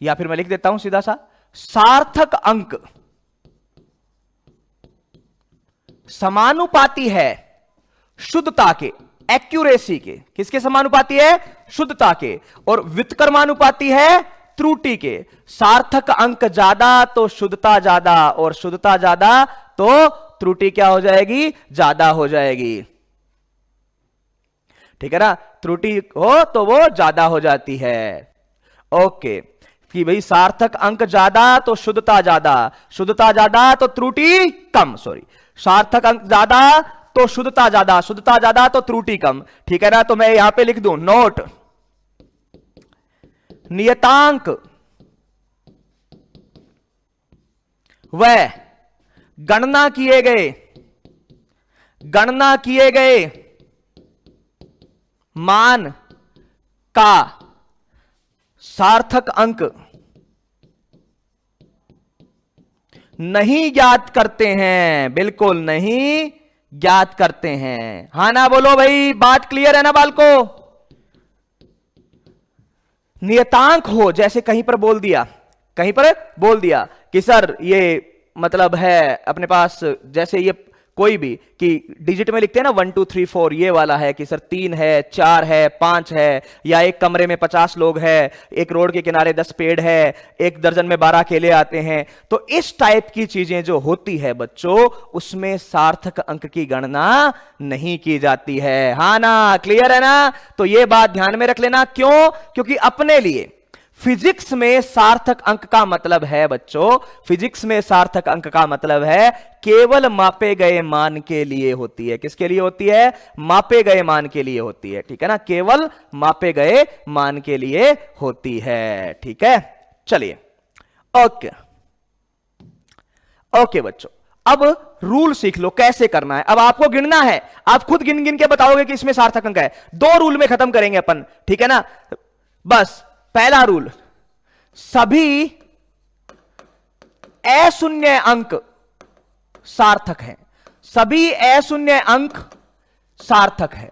या फिर मैं लिख देता हूं सीधा सा, सार्थक अंक समानुपाती है शुद्धता के, एक्यूरेसी के। किसके समानुपाती है? शुद्धता के। और व्युत्क्रमानुपाती है त्रुटि के। सार्थक अंक ज्यादा तो शुद्धता ज्यादा, और शुद्धता ज्यादा तो त्रुटि क्या हो जाएगी? ज्यादा हो जाएगी। ठीक है ना, त्रुटि हो तो वो ज्यादा हो जाती है। ओके, कि भाई सार्थक अंक ज्यादा तो शुद्धता ज्यादा, शुद्धता ज्यादा तो त्रुटि कम, सॉरी, सार्थक अंक ज्यादा तो शुद्धता ज्यादा, शुद्धता ज्यादा तो त्रुटि कम। ठीक है ना, तो मैं यहां पे लिख दूं, नोट, नियतांक वह गणना किए गए मान का सार्थक अंक नहीं ज्ञात करते हैं, बिल्कुल नहीं ज्ञात करते हैं। हाँ ना बोलो भाई, बात क्लियर है ना बाल को? नियतांक हो, जैसे कहीं पर बोल दिया, कहीं पर बोल दिया कि सर ये मतलब है अपने पास, जैसे ये कोई भी कि डिजिट में लिखते हैं ना 1 2 3 4, ये वाला है कि सर 3 है, 4 है, 5 है, या एक कमरे में 50 लोग हैं, एक रोड के किनारे 10 पेड़ है, एक दर्जन में 12 केले आते हैं। तो इस टाइप की चीजें जो होती है बच्चों, उसमें सार्थक अंक की गणना नहीं की जाती है। हाँ ना, क्लियर है ना? तो ये बात ध्यान में रख लेना। क्यों? क्योंकि अपने लिए फिजिक्स में सार्थक अंक का मतलब है बच्चों, फिजिक्स में सार्थक अंक का मतलब है केवल मापे गए मान के लिए होती है। किसके लिए होती है? मापे गए मान के लिए होती है, ठीक है ना? केवल मापे गए मान के लिए होती है, ठीक है? चलिए, ओके ओके बच्चों, अब रूल सीख लो कैसे करना है। अब आपको गिनना है, आप खुद गिन गिन के बताओगे कि इसमें सार्थक अंक है। 2 रूल में खत्म करेंगे अपन, ठीक है ना? बस पहला रूल, सभी अशून्य अंक सार्थक हैं। सभी अशून्य अंक सार्थक है।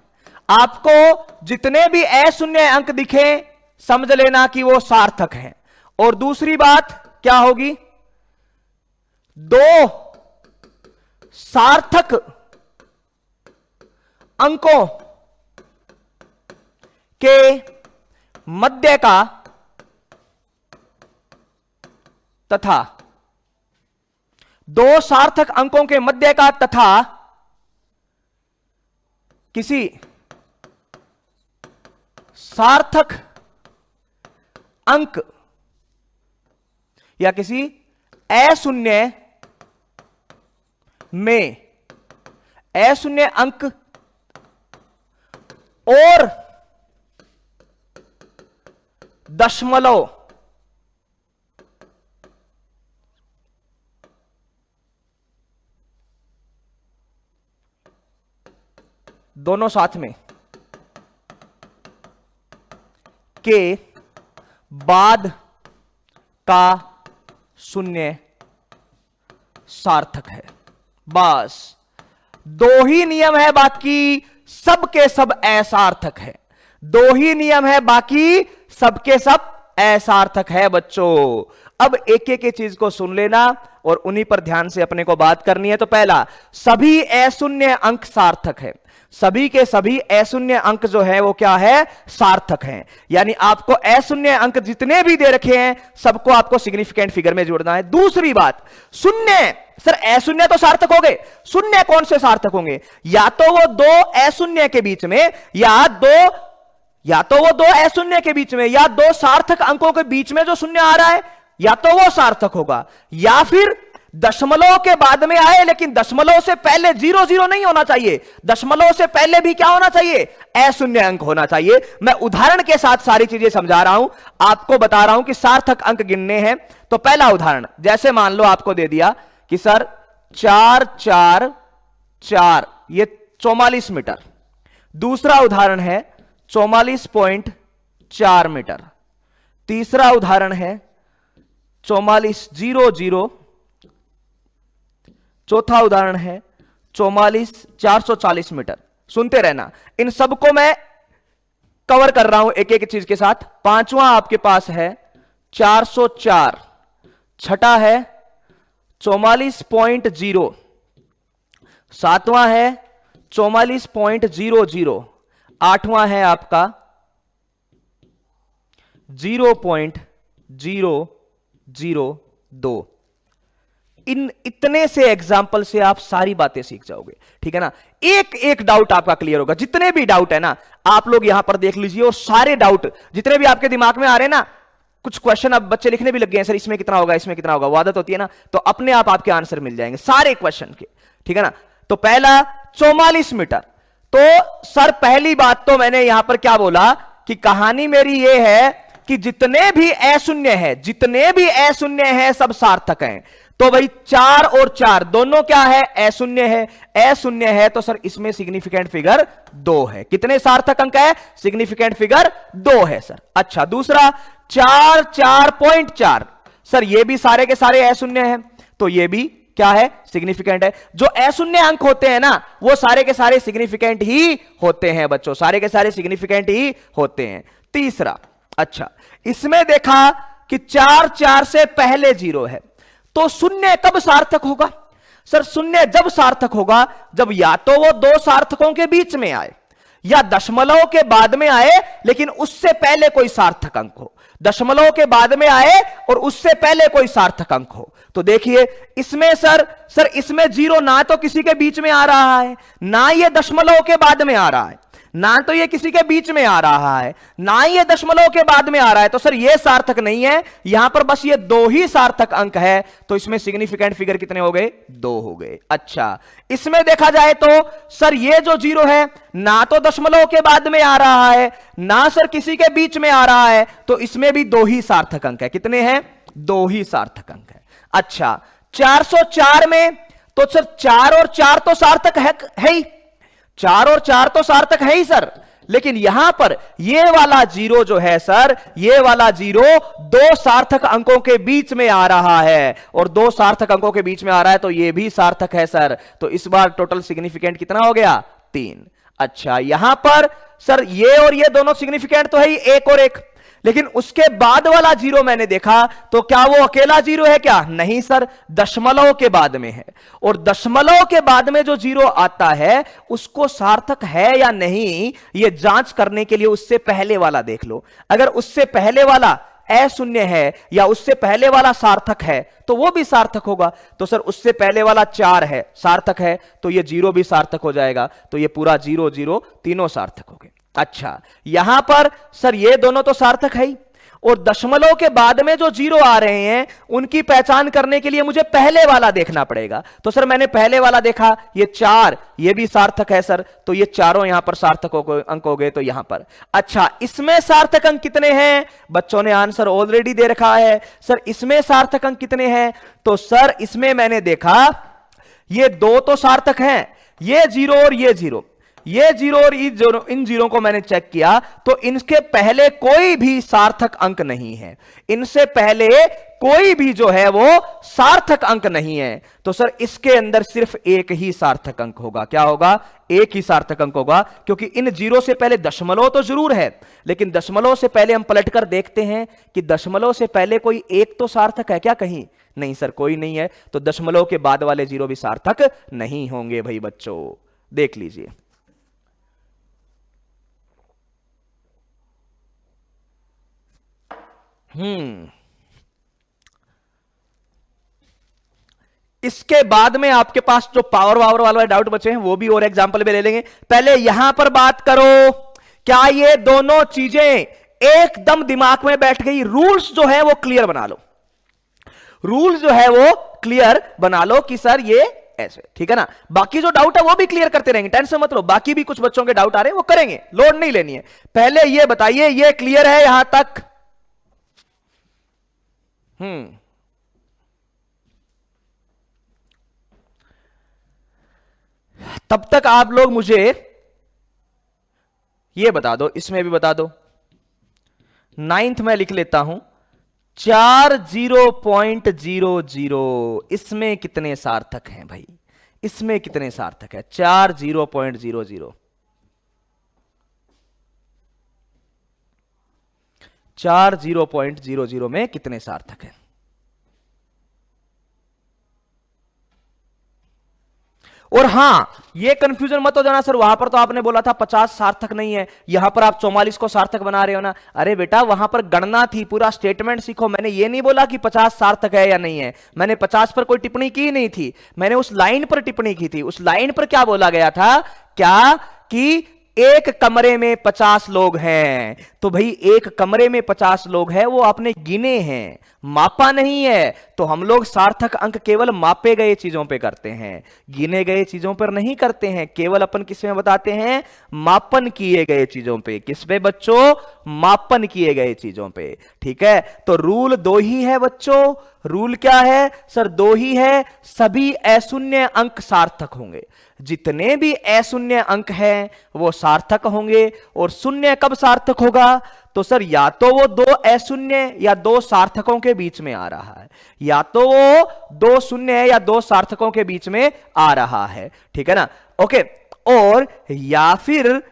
आपको जितने भी अशून्य अंक दिखे समझ लेना कि वो सार्थक हैं। और दूसरी बात क्या होगी? 2 सार्थक अंकों के मध्य का तथा 2 सार्थक अंकों के मध्य का तथा किसी सार्थक अंक या किसी अशून्य में अशून्य अंक और दशमलव दोनों साथ में के बाद का शून्य सार्थक है। बस 2 ही नियम है, बाकी सब के सब असार्थक है। 2 ही नियम है, बाकी सबके सब असार्थक है बच्चों। अब एक एक चीज को सुन लेना और उन्हीं पर ध्यान से अपने को बात करनी है। तो पहला, सभी अशून्य अंक सार्थक है। सभी के सभी अशून्य अंक जो है वो क्या है? सार्थक हैं। यानी आपको अशून्य अंक जितने भी दे रखे हैं सबको आपको सिग्निफिकेंट फिगर में जोड़ना है। दूसरी बात, शून्य, सर अशून्य तो सार्थक हो गए, शून्य कौन से सार्थक होंगे? या तो वो 2 अशून्य के बीच में, या तो वो 2 अशून्य के बीच में, या 2 सार्थक अंकों के बीच में जो शून्य आ रहा है, या तो वो सार्थक होगा, या फिर दशमलव के बाद में आए लेकिन दशमलव से पहले 0 0 नहीं होना चाहिए। दशमलव से पहले भी क्या होना चाहिए? अशून्य अंक होना चाहिए। मैं उदाहरण के साथ सारी चीजें समझा रहा हूं, आपको बता रहा हूं कि सार्थक अंक गिनने हैं। तो पहला उदाहरण, जैसे मान लो आपको दे दिया कि सर 4 4 4 ये 44 मीटर। दूसरा उदाहरण है 44.4 मीटर। तीसरा उदाहरण है 44 0 0। चौथा उदाहरण है 44 440 मीटर। सुनते रहना, इन सबको मैं कवर कर रहा हूं एक एक चीज के साथ। पांचवा आपके पास है 404, छठा है 44.0, सातवां है 44.00, आठवां है आपका 0.002। इन इतने से एग्जाम्पल से आप सारी बातें सीख जाओगे, ठीक है ना? एक एक डाउट आपका क्लियर होगा। जितने भी डाउट है ना आप लोग यहां पर देख लीजिए, और सारे डाउट जितने भी आपके दिमाग में आ रहे हैं ना, कुछ क्वेश्चन अब बच्चे लिखने भी लग गए हैं, सर इसमें कितना होगा, इसमें कितना होगा, वो आदत होती है ना, तो अपने आप आपके आंसर मिल जाएंगे सारे क्वेश्चन के, ठीक है ना? तो पहला 44 मीटर। तो सर पहली बात तो मैंने यहां पर क्या बोला कि कहानी मेरी ये है कि जितने भी अशून्य है, जितने भी अशून्य है सब सार्थक हैं। तो भाई 4 और 4 दोनों क्या है? अशून्य है। अशून्य है तो सर इसमें सिग्निफिकेंट फिगर 2 है। कितने सार्थक अंक है? सिग्निफिकेंट फिगर 2 है सर। अच्छा, दूसरा 4 4.4, सर ये भी सारे के सारे अशून्य हैं, तो ये भी क्या है? सिग्निफिकेंट है। जो अशून्य अंक होते हैं ना वो सारे के सारे सिग्निफिकेंट ही होते हैं बच्चों, सारे के सारे सिग्निफिकेंट ही होते हैं। तीसरा अच्छा, इसमें देखा कि 4 4 से पहले 0 है, तो शून्य कब सार्थक होगा? सर शून्य जब सार्थक होगा जब या तो वो दो सार्थकों के बीच में आए या दशमलव के बाद में आए लेकिन उससे पहले कोई सार्थक अंक हो, दशमलव के बाद में आए और उससे पहले कोई सार्थक अंक हो। तो देखिए इसमें सर इसमें 0 ना तो किसी के बीच में आ रहा है, ना ये दशमलव के बाद में आ रहा है, ना तो ये किसी के बीच में आ रहा है, ना ये दशमलव के बाद में आ रहा है, तो सर ये सार्थक नहीं है। यहां पर बस ये दो ही सार्थक अंक है, तो इसमें सिग्निफिकेंट फिगर कितने हो गए? 2 हो गए। अच्छा, इसमें देखा जाए तो सर ये जो 0 है ना तो दशमलव के बाद में आ रहा है, ना सर किसी के बीच में आ रहा है, तो इसमें भी 2 ही सार्थक अंक है। कितने हैं? 2 ही सार्थक अंक है। अच्छा, 404 में तो सर 4 और 4 तो सार्थक है ही, 4 और 4 तो सार्थक है ही सर, लेकिन यहां पर ये वाला 0 जो है सर, ये वाला 0 दो सार्थक अंकों के बीच में आ रहा है, और दो सार्थक अंकों के बीच में आ रहा है तो ये भी सार्थक है सर। तो इस बार टोटल सिग्निफिकेंट कितना हो गया? 3। अच्छा, यहां पर सर ये और ये दोनों सिग्निफिकेंट तो है ही, 1 और 1, लेकिन उसके बाद वाला 0 मैंने देखा तो क्या वो अकेला 0 है क्या? नहीं सर, दशमलव के बाद में है, और दशमलव के बाद में जो 0 आता है उसको सार्थक है या नहीं ये जांच करने के लिए उससे पहले वाला देख लो। अगर उससे पहले वाला अशून्य है या उससे पहले वाला सार्थक है तो वो भी सार्थक होगा। तो सर उससे पहले वाला 4 है, सार्थक है, तो ये 0 भी सार्थक हो जाएगा, तो ये पूरा 0 0 तीनों सार्थक हो गए। अच्छा, यहां पर सर ये दोनों तो सार्थक है ही, और दशमलव के बाद में जो 0 आ रहे हैं उनकी पहचान करने के लिए मुझे पहले वाला देखना पड़ेगा। तो सर मैंने पहले वाला देखा, ये 4 ये भी सार्थक है सर, तो ये चारों यहां पर सार्थक अंक हो गए। तो यहां पर अच्छा, इसमें सार्थक अंक कितने हैं? बच्चों ने आंसर ऑलरेडी दे रखा है। सर इसमें सार्थक अंक कितने हैं? तो सर इसमें मैंने देखा ये 2 तो सार्थक हैं, ये 0 और ये 0, ये 0 और इन 0 को मैंने चेक किया तो इनके पहले कोई भी सार्थक अंक नहीं है, इनसे पहले कोई भी जो है वो सार्थक अंक नहीं है। तो सर इसके अंदर सिर्फ एक ही सार्थक अंक होगा। क्या होगा? एक ही सार्थक अंक होगा, क्योंकि इन 0 से पहले दशमलव तो जरूर है, लेकिन दशमलव से पहले हम पलटकर देखते हैं कि दशमलव से पहले कोई एक तो सार्थक है क्या? कहीं नहीं सर, कोई नहीं है। तो दशमलव के बाद वाले 0 भी सार्थक नहीं होंगे भाई बच्चों, देख लीजिए। इसके बाद में आपके पास जो पावर वाले डाउट बचे हैं वो भी और एग्जांपल में ले लेंगे। पहले यहां पर बात करो, क्या ये दोनों चीजें एकदम दिमाग में बैठ गई? रूल्स जो है वो क्लियर बना लो, रूल्स जो है वो क्लियर बना लो कि सर ये ऐसे, ठीक है ना। बाकी जो डाउट है वो भी क्लियर करते रहेंगे, टेंशन मत लो। बाकी भी कुछ बच्चों के डाउट आ रहे हैं वो करेंगे, लोड नहीं लेनी है। पहले ये बताइए ये क्लियर है यहां तक? तब तक आप लोग मुझे ये बता दो, इसमें भी बता दो। 9th में लिख लेता हूं 40.00, इसमें कितने सार्थक हैं भाई? इसमें कितने सार्थक है? 40.00, 40.00 में कितने सार्थक हैं? और हां, ये कंफ्यूजन मत हो जाना सर, वहां पर तो आपने बोला था 50 सार्थक नहीं है, यहां पर आप 44 को सार्थक बना रहे हो ना। अरे बेटा वहां पर गणना थी, पूरा स्टेटमेंट सीखो। मैंने ये नहीं बोला कि 50 सार्थक है या नहीं है, मैंने 50 पर कोई टिप्पणी की नहीं थी, मैंने उस लाइन पर टिप्पणी की थी। उस लाइन पर क्या बोला गया था? क्या कि एक कमरे में 50 लोग हैं, तो भाई एक कमरे में 50 लोग हैं, वो आपने गिने हैं, मापा नहीं है। तो हम लोग सार्थक अंक केवल मापे गए चीजों पे करते हैं, गिने गए चीजों पर नहीं करते हैं। केवल अपन किस में बताते हैं? मापन किए गए चीजों पे। किस पे बच्चों? मापन किए गए चीजों पे, ठीक है। तो रूल 2 ही है बच्चों। रूल क्या है सर? 2 ही है। सभी अशून्य अंक सार्थक होंगे, जितने भी अशून्य अंक हैं वो सार्थक होंगे। और शून्य कब सार्थक होगा? तो सर या तो वो 2 अशून्य या 2 सार्थकों के बीच में आ रहा है, या तो वो 2 शून्य या 2 सार्थकों के बीच में आ रहा है, ठीक है ना। ओके, और या फिर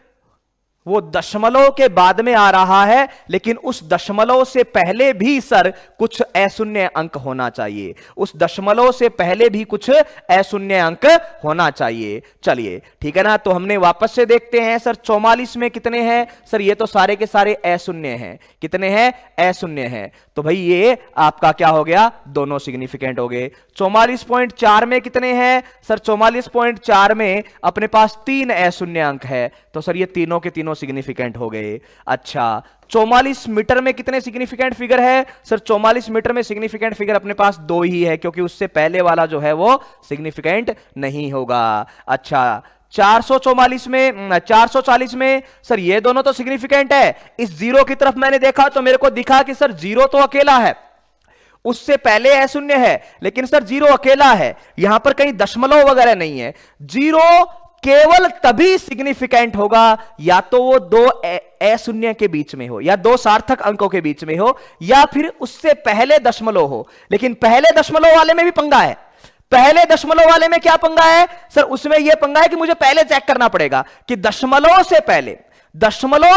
वो दशमलव के बाद में आ रहा है, लेकिन उस दशमलव से पहले भी सर कुछ अशून्य अंक होना चाहिए, उस दशमलव से पहले भी कुछ अशून्य अंक होना चाहिए। चलिए ठीक है ना, तो हमने वापस से देखते हैं सर 44 में कितने हैं सर, ये तो सारे के सारे अशून्य हैं, कितने हैं अशून्य हैं, तो भाई ये आपका क्या हो गया, दोनों सिग्निफिकेंट हो गए। 44.4 में कितने हैं सर, 44.4 में अपने पास 3 अशून्य अंक है, तो सर ये तीनों के तीनों सिग्निफिकेंट हो गए। अच्छा 44 मीटर में कितने सिग्निफिकेंट फिगर है सर, 44 मीटर में सिग्निफिकेंट फिगर अपने पास 2 ही है, क्योंकि उससे पहले वाला जो है वो सिग्निफिकेंट नहीं होगा। अच्छा 440 में सर ये दोनों तो सिग्निफिकेंट है, इस जीरो की तरफ मैंने देखा तो मेरे को दिखा कि सर जीरो तो अकेला है, उससे पहले अशून्य है, लेकिन सर जीरो अकेला है, यहां पर कहीं दशमलव वगैरह नहीं है। जीरो केवल तभी सिग्निफिकेंट होगा या तो वो दो अशून्य के बीच में हो, या दो सार्थक अंकों के बीच में हो, या फिर उससे पहले दशमलव हो। लेकिन पहले दशमलव वाले में भी पंगा है, पहले दशमलव वाले में क्या पंगा है सर, उसमें यह पंगा है कि मुझे पहले चेक करना पड़ेगा कि दशमलव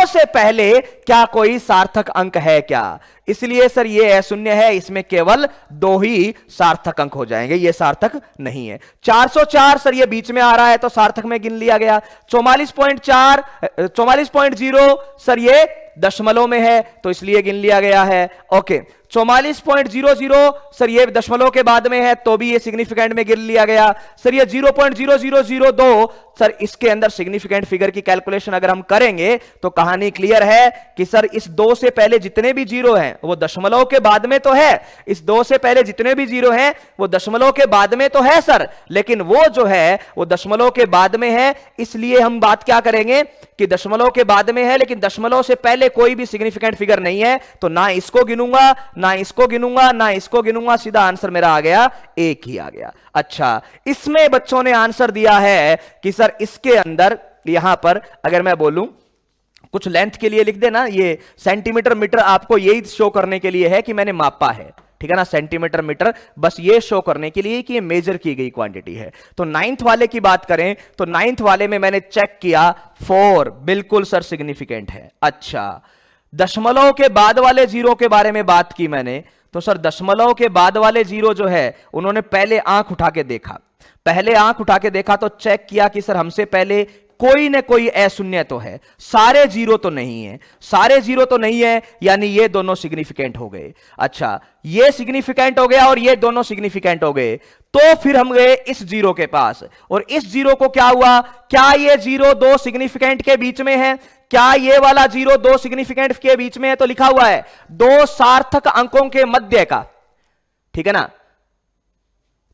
से पहले क्या कोई सार्थक अंक है क्या, इसलिए सर ये अशून्य है, इसमें केवल 2 ही सार्थक अंक हो जाएंगे, ये सार्थक नहीं है। 404 सर ये बीच में आ रहा है तो सार्थक में गिन लिया गया। 44.0 सर ये दशमलव में है तो इसलिए गिन लिया गया है। ओके 44.00 सर ये दशमलव के बाद में है तो भी ये सिग्निफिकेंट में गिन लिया गया। सर ये 0.0002 सर इसके अंदर सिग्निफिकेंट फिगर की कैलकुलेशन अगर हम करेंगे तो कहानी क्लियर है कि सर इस 2 से पहले जितने भी जीरो हैं वो दशमलव के बाद में तो है, इस 2 से पहले जितने भी जीरो हैं वो दशमलव के बाद में तो है सर, लेकिन वो जो है वो दशमलव के बाद में है, इसलिए हम बात क्या करेंगे कि दशमलव के बाद में है लेकिन दशमलव से पहले कोई भी सिग्निफिकेंट फिगर नहीं है, तो ना इसको गिनूंगा ना इसको गिनूंगा ना इसको गिनूंगा, सीधा आंसर मेरा आ गया 1 ही आ गया। अच्छा इसमें बच्चों ने आंसर दिया है कि सर इसके अंदर यहां पर अगर मैं बोलूं कुछ लेंथ के लिए लिख देना, ये सेंटीमीटर मीटर आपको यही शो करने के लिए है कि मैंने मापा है, ठीक है ना, सेंटीमीटर मीटर बस ये शो करने के लिए कि ये मेजर की गई क्वांटिटी है। तो 9th वाले की बात करें तो 9th वाले में मैंने चेक किया 4 बिल्कुल सर सिग्निफिकेंट है। अच्छा दशमलव के बाद वाले जीरो के बारे में बात की मैंने, तो सर दशमलव के बाद वाले जीरो जो है उन्होंने पहले आंख उठा के देखा, तो चेक किया कि सर हमसे पहले कोई न कोई अशून्य तो है, सारे जीरो तो नहीं है, यानी ये दोनों सिग्निफिकेंट हो गए। अच्छा ये सिग्निफिकेंट हो गया और ये दोनों सिग्निफिकेंट हो गए, तो फिर हम गए इस जीरो के पास, और इस जीरो को क्या हुआ, क्या ये जीरो 2 सिग्निफिकेंट के बीच में है, क्या ये वाला जीरो 2 सिग्निफिकेंट के बीच में है, तो लिखा हुआ है 2 सार्थक अंकों के मध्य का, ठीक है ना,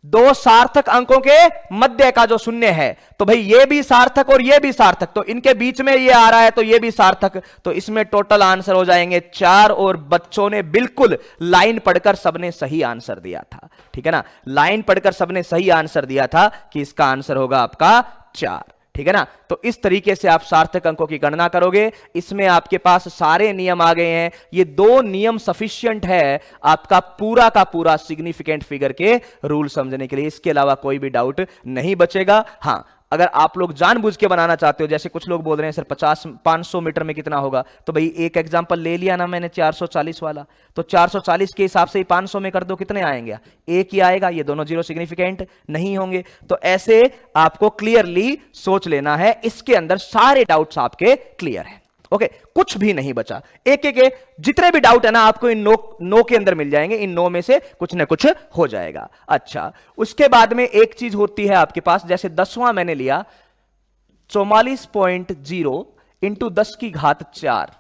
2 सार्थक अंकों के मध्य का जो शून्य है, तो भाई ये भी सार्थक और ये भी सार्थक, तो इनके बीच में ये आ रहा है तो ये भी सार्थक, तो इसमें टोटल आंसर हो जाएंगे 4, और बच्चों ने बिल्कुल लाइन पढ़कर सबने सही आंसर दिया था, ठीक है ना, लाइन पढ़कर सबने सही आंसर दिया था कि इसका आंसर होगा आपका 4, ठीक है ना। तो इस तरीके से आप सार्थक अंकों की गणना करोगे, इसमें आपके पास सारे नियम आ गए हैं, ये 2 नियम सफिशिएंट है आपका पूरा का पूरा सिग्निफिकेंट फिगर के रूल समझने के लिए, इसके अलावा कोई भी डाउट नहीं बचेगा। हां अगर आप लोग जानबूझ के बनाना चाहते हो, जैसे कुछ लोग बोल रहे हैं सर 500 मीटर में कितना होगा, तो भाई एक एग्जांपल ले लिया ना मैंने 440 वाला, तो 440 के हिसाब से ही 500 में कर दो, कितने आएंगे, 1 ही आएगा, ये दोनों जीरो सिग्निफिकेंट नहीं होंगे। तो ऐसे आपको क्लियरली सोच लेना है, इसके अंदर सारे डाउट्स आपके क्लियर हैं। ओके कुछ भी नहीं बचा, एक जितने भी डाउट है ना आपको इन नो के अंदर मिल जाएंगे, इन नो में से कुछ ना कुछ हो जाएगा। अच्छा उसके बाद में एक चीज होती है आपके पास, जैसे 10वां मैंने लिया 44.0 इंटू 10 की घात 4,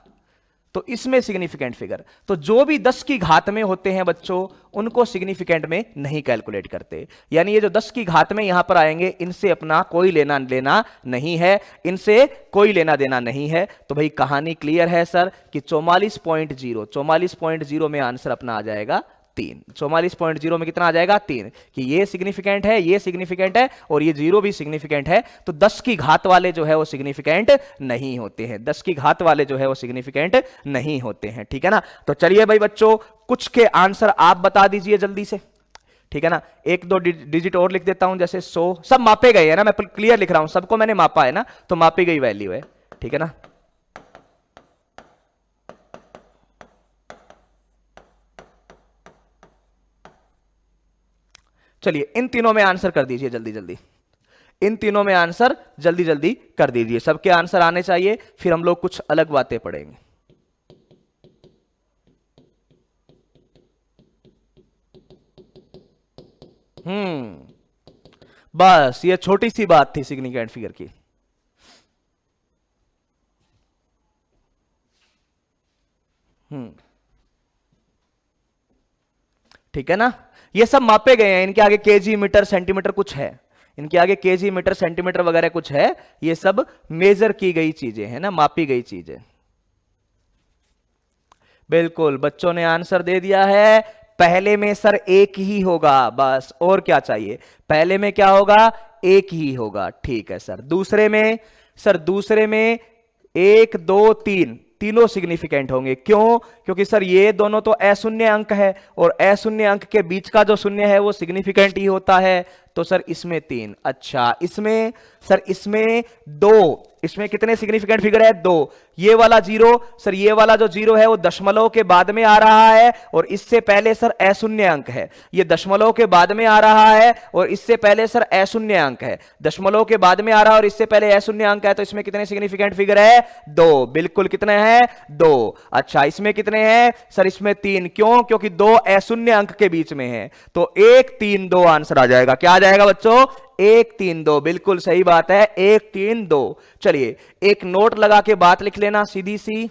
तो इसमें सिग्निफिकेंट फिगर, तो जो भी 10 की घात में होते हैं बच्चों उनको सिग्निफिकेंट में नहीं कैलकुलेट करते, यानी ये जो 10 की घात में यहां पर आएंगे इनसे अपना कोई लेना देना नहीं है, इनसे कोई लेना देना नहीं है। तो भाई कहानी क्लियर है सर कि 44.0 में आंसर अपना आ जाएगा 3, 44.0 में कितना आ जाएगा 3, कि ये सिग्निफिकेंट है, ये सिग्निफिकेंट है और ये जीरो भी सिग्निफिकेंट है, तो 10 की घात वाले जो है वो सिग्निफिकेंट नहीं होते हैं, 10 की घात वाले जो है वो सिग्निफिकेंट नहीं होते हैं, ठीक है ना। तो चलिए भाई बच्चों कुछ के आंसर आप बता दीजिए जल्दी से, ठीक है ना, 1-2 डिजिट और लिख देता हूं, जैसे 100, सब मापे गए है ना, मैं क्लियर लिख रहा हूं, सबको मैंने मापा है ना, तो मापी गई वैल्यू है, ठीक है ना। चलिए इन तीनों में आंसर कर दीजिए जल्दी जल्दी, इन तीनों में आंसर जल्दी जल्दी कर दीजिए, सबके आंसर आने चाहिए, फिर हम लोग कुछ अलग बातें पढ़ेंगे। बस ये छोटी सी बात थी सिग्निफिकेंट फिगर की। ठीक है ना, ये सब मापे गए हैं, इनके आगे केजी मीटर सेंटीमीटर कुछ है, इनके आगे केजी मीटर सेंटीमीटर वगैरह कुछ है, ये सब मेजर की गई चीजें हैं ना, मापी गई चीजें। बिल्कुल बच्चों ने आंसर दे दिया है, पहले में सर एक ही होगा, बस और क्या चाहिए, पहले में क्या होगा, एक ही होगा। ठीक है सर, दूसरे में, सर दूसरे में एक दो तीन, तीनों सिग्निफिकेंट होंगे। क्यों? क्योंकि सर ये दोनों तो अशून्य अंक है और अशून्य अंक के बीच का जो शून्य है वो सिग्निफिकेंट ही होता है, तो सर इसमें तीन। अच्छा इसमें, सर इसमें दो, इसमें कितने सिग्निफिकेंट फिगर है, दो। ये वाला जीरो, सर ये वाला जो जीरो है वो दशमलव के बाद में आ रहा है और इससे पहले सर अशून्य अंक है, ये दशमलव के बाद में आ रहा है और इससे पहले सर अशून्य अंक है, दशमलव के बाद में आ रहा है और इससे पहले अशून्य अंक है, तो इसमें कितने सिग्निफिकेंट फिगर है, दो। बिल्कुल कितने हैं, दो। अच्छा इसमें कितने हैं, सर इसमें तीन। क्यों? क्योंकि दो अशून्य अंक के बीच में है, तो एक तीन दो आंसर आ जाएगा। क्या आ जाएगा बच्चों, एक तीन दो, बिल्कुल सही बात है, एक तीन दो। चलिए एक नोट लगा के बात लिख लेना, सीधी सी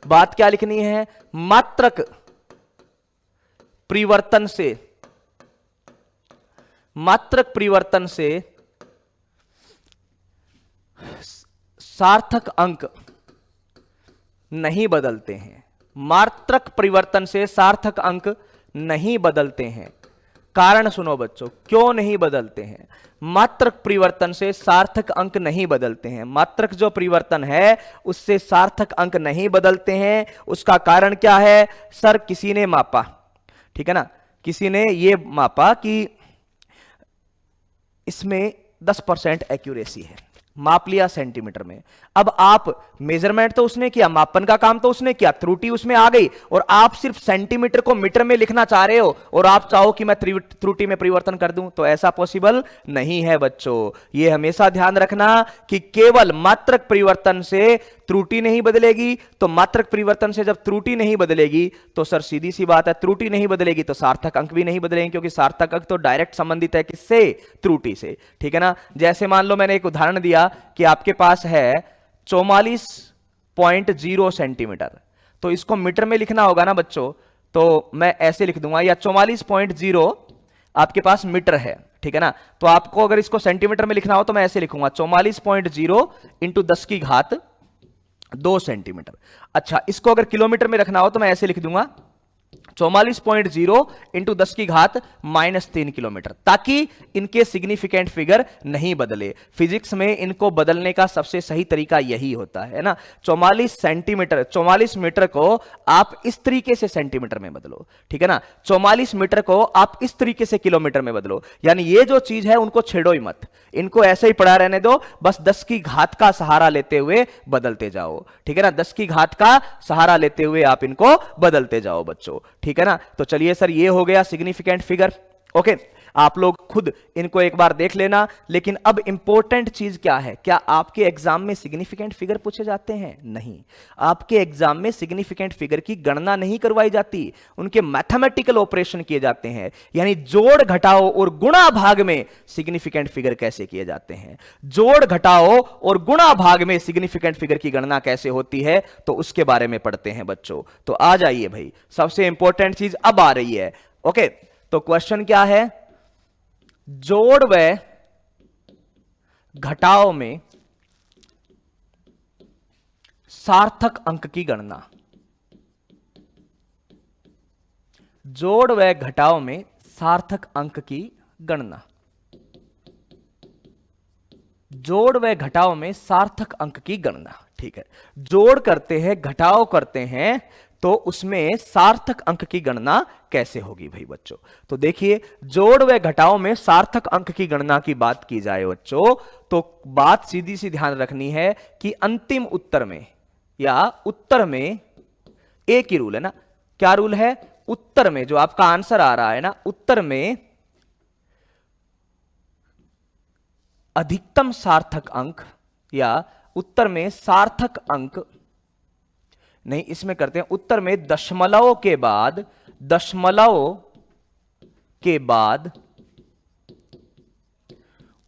बात क्या लिखनी है, मात्रक परिवर्तन से, मात्रक परिवर्तन से सार्थक अंक नहीं बदलते हैं, मात्रक परिवर्तन से सार्थक अंक नहीं बदलते हैं। कारण सुनो बच्चों, क्यों नहीं बदलते हैं, मात्रक परिवर्तन से सार्थक अंक नहीं बदलते हैं, मात्रक जो परिवर्तन है उससे सार्थक अंक नहीं बदलते हैं। उसका कारण क्या है, सर किसी ने मापा, ठीक है ना, किसी ने ये मापा कि इसमें 10% एक्यूरेसी है, माप लिया सेंटीमीटर में। अब आप मेजरमेंट तो उसने किया, मापन का काम तो उसने किया, त्रुटि उसमें आ गई और आप सिर्फ सेंटीमीटर को मीटर में लिखना चाह रहे हो और आप चाहो कि मैं त्रुटि में परिवर्तन कर दूं, तो ऐसा पॉसिबल नहीं है बच्चों। ये हमेशा ध्यान रखना कि केवल मात्रक परिवर्तन से त्रुटि नहीं बदलेगी, तो मात्रक परिवर्तन से जब त्रुटि नहीं बदलेगी तो सर सीधी सी बात है, त्रुटि नहीं बदलेगी तो सार्थक अंक भी नहीं बदलेंगे, क्योंकि सार्थक अंक तो डायरेक्ट संबंधित है किससे, त्रुटि से। ठीक है ना, जैसे मान लो मैंने एक उदाहरण दिया कि आपके पास है 44.0 सेंटीमीटर, तो इसको मीटर में लिखना होगा ना बच्चों, तो मैं ऐसे लिख दूंगा, या 44.0 आपके पास मीटर है, ठीक है ना, तो आपको अगर इसको सेंटीमीटर में लिखना हो तो मैं ऐसे लिखूंगा 44.0 इंटू 10 की घात 2 सेंटीमीटर। अच्छा इसको अगर किलोमीटर में रखना हो तो मैं ऐसे लिख दूंगा 44.0 इंटू 10 की घात -3 किलोमीटर, ताकि इनके सिग्निफिकेंट फिगर नहीं बदले। फिजिक्स में इनको बदलने का सबसे सही तरीका यही होता है ना। 44 सेंटीमीटर, 44 मीटर को आप इस तरीके से सेंटीमीटर में बदलो, ठीक है ना, 44 मीटर को आप इस तरीके से किलोमीटर में बदलो, यानी ये जो चीज है उनको छेड़ो ही मत, इनको ऐसे ही पड़ा रहने दो, बस 10 की घात का सहारा लेते हुए बदलते जाओ, ठीक है ना, 10 की घात का सहारा लेते हुए आप इनको बदलते जाओ बच्चों, ठीक है ना। तो चलिए सर ये हो गया सिग्निफिकेंट फिगर, ओके, आप लोग खुद इनको एक बार देख लेना। लेकिन अब इंपॉर्टेंट चीज क्या है, क्या आपके एग्जाम में सिग्निफिकेंट फिगर पूछे जाते हैं? नहीं, आपके एग्जाम में सिग्निफिकेंट फिगर की गणना नहीं करवाई जाती, उनके मैथमेटिकल ऑपरेशन किए जाते हैं, यानी जोड़ घटाओ और गुणा भाग में सिग्निफिकेंट फिगर कैसे किए जाते हैं, जोड़ घटाओ और गुणा भाग में सिग्निफिकेंट फिगर की गणना कैसे होती है, तो उसके बारे में पढ़ते हैं बच्चों। तो आ जाइए भाई, सबसे इंपॉर्टेंट चीज अब आ रही है, ओके। तो क्वेश्चन क्या है, जोड़ व घटाव में सार्थक अंक की गणना, जोड़ व घटाव में सार्थक अंक की गणना, जोड़ व घटाव में सार्थक अंक की गणना, ठीक है, जोड़ करते हैं घटाव करते हैं तो उसमें सार्थक अंक की गणना कैसे होगी भाई बच्चों। तो देखिए, जोड़ व घटाव में सार्थक अंक की गणना की बात की जाए बच्चों, तो बात सीधी सी ध्यान रखनी है कि अंतिम उत्तर में या उत्तर में एक ही रूल है ना, क्या रूल है, उत्तर में जो आपका आंसर आ रहा है ना, उत्तर में अधिकतम सार्थक अंक, या उत्तर में सार्थक अंक नहीं, इसमें करते हैं उत्तर में दशमलव के बाद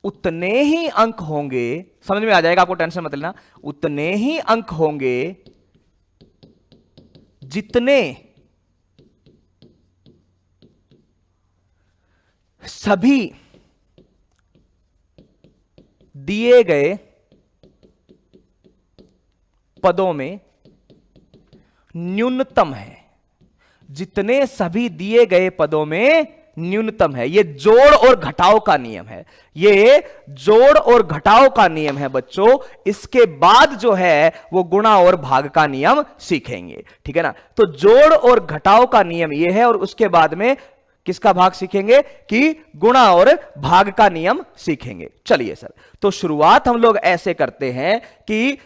उतने ही अंक होंगे, समझ में आ जाएगा आपको, टेंशन मत लेना, उतने ही अंक होंगे जितने सभी दिए गए पदों में न्यूनतम है, जितने सभी दिए गए पदों में न्यूनतम है। यह जोड़ और घटाव का नियम है, ये जोड़ और घटाव का नियम है बच्चों। इसके बाद जो है वो गुणा और भाग का नियम सीखेंगे, ठीक है ना। तो जोड़ और घटाव का नियम ये है, और उसके बाद में किसका भाग सीखेंगे कि गुणा और भाग का नियम सीखेंगे। चलिए सर, तो शुरुआत हम लोग ऐसे करते हैं कि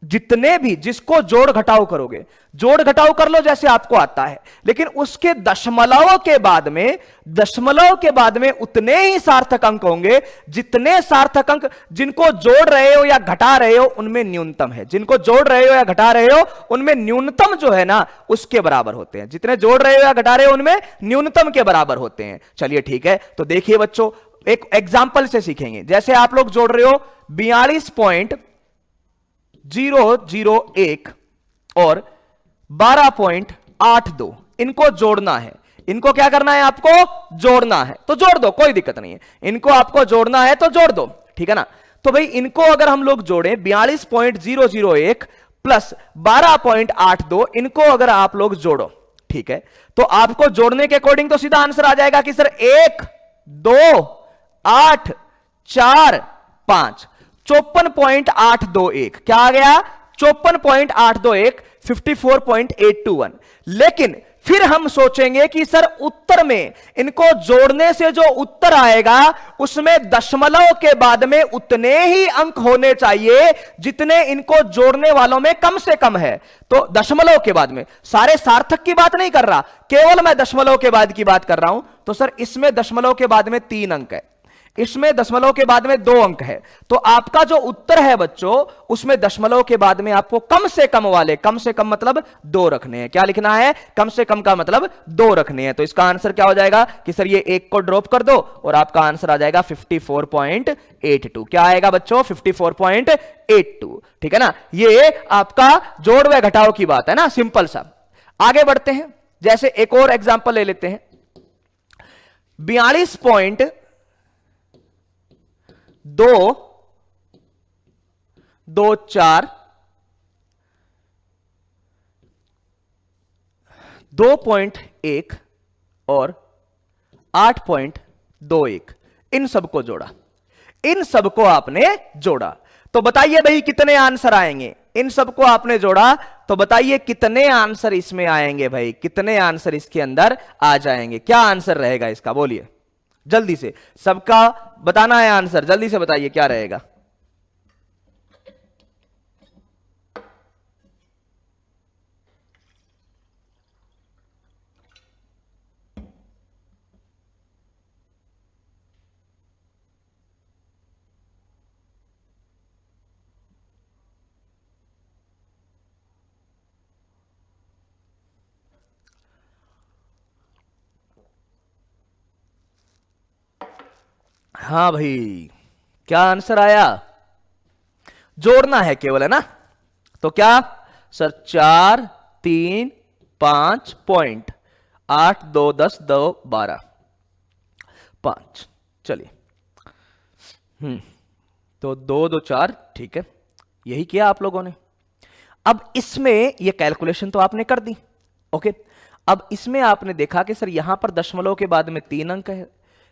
जितने भी, जिसको जोड़ घटाव करोगे, जोड़ घटाव कर लो जैसे आपको आता है, लेकिन उसके दशमलव के बाद में उतने ही सार्थक अंक होंगे जितने सार्थक अंक जिनको जोड़ रहे हो या घटा रहे हो उनमें न्यूनतम है, जिनको जोड़ रहे हो या घटा रहे हो उनमें न्यूनतम जो है ना उसके बराबर होते हैं, जितने जोड़ रहे हो या घटा रहे हो उनमें न्यूनतम के बराबर होते हैं। चलिए ठीक है, तो देखिए बच्चों, एक एग्जाम्पल से सीखेंगे। जैसे आप लोग जोड़ रहे हो 42.001 और 12.82, इनको जोड़ना है। इनको क्या करना है, आपको जोड़ना है, तो जोड़ दो, कोई दिक्कत नहीं है। इनको आपको जोड़ना है तो जोड़ दो, ठीक है ना। तो भाई इनको अगर हम लोग जोड़ें 42.001 प्लस 12.82, इनको अगर आप लोग जोड़ो, ठीक है, तो आपको जोड़ने के अकॉर्डिंग तो सीधा आंसर आ जाएगा कि सर 1, 2, 8, 4, 5, 54.821, क्या आ गया 54.821, 54.821। लेकिन फिर हम सोचेंगे कि सर उत्तर में इनको जोड़ने से जो उत्तर आएगा उसमें दशमलव के बाद में उतने ही अंक होने चाहिए जितने इनको जोड़ने वालों में कम से कम है। तो दशमलव के बाद में, सारे सार्थक की बात नहीं कर रहा, केवल मैं दशमलव के बाद की बात कर रहा हूं। तो सर इसमें दशमलव के बाद में 3 अंक है, इसमें दशमलव के बाद में 2 अंक है, तो आपका जो उत्तर है बच्चों उसमें दशमलव के बाद में आपको कम से कम वाले, कम से कम मतलब 2 रखने हैं। क्या लिखना है, कम से कम का मतलब 2 रखने हैं। तो इसका आंसर क्या हो जाएगा कि सर ये 1 को ड्रॉप कर दो और आपका आंसर आ जाएगा 54.82। क्या आएगा बच्चों, 54.82, ठीक है ना। ये आपका जोड़ व घटाव की बात है ना, सिंपल सा। आगे बढ़ते हैं, जैसे एक और एग्जांपल ले लेते हैं। 42.224 2.1 और 8.21, इन सबको जोड़ा, इन सबको आपने जोड़ा, तो बताइए भाई कितने आंसर आएंगे। इन सबको आपने जोड़ा तो बताइए कितने आंसर इसमें आएंगे भाई, कितने आंसर इसके अंदर आ जाएंगे। क्या आंसर रहेगा इसका, बोलिए जल्दी से, सबका बताना है आंसर, जल्दी से बताइए क्या रहेगा। हाँ भाई, क्या आंसर आया, जोड़ना है केवल, है ना। तो क्या सर 4, 3, 5 पॉइंट 8, 2, 10, 2, 12, 5, चलिए तो 2, 2, 4, ठीक है, यही किया आप लोगों ने। अब इसमें ये कैलकुलेशन तो आपने कर दी, ओके। अब इसमें आपने देखा कि सर यहां पर दशमलव के बाद में 3 अंक है,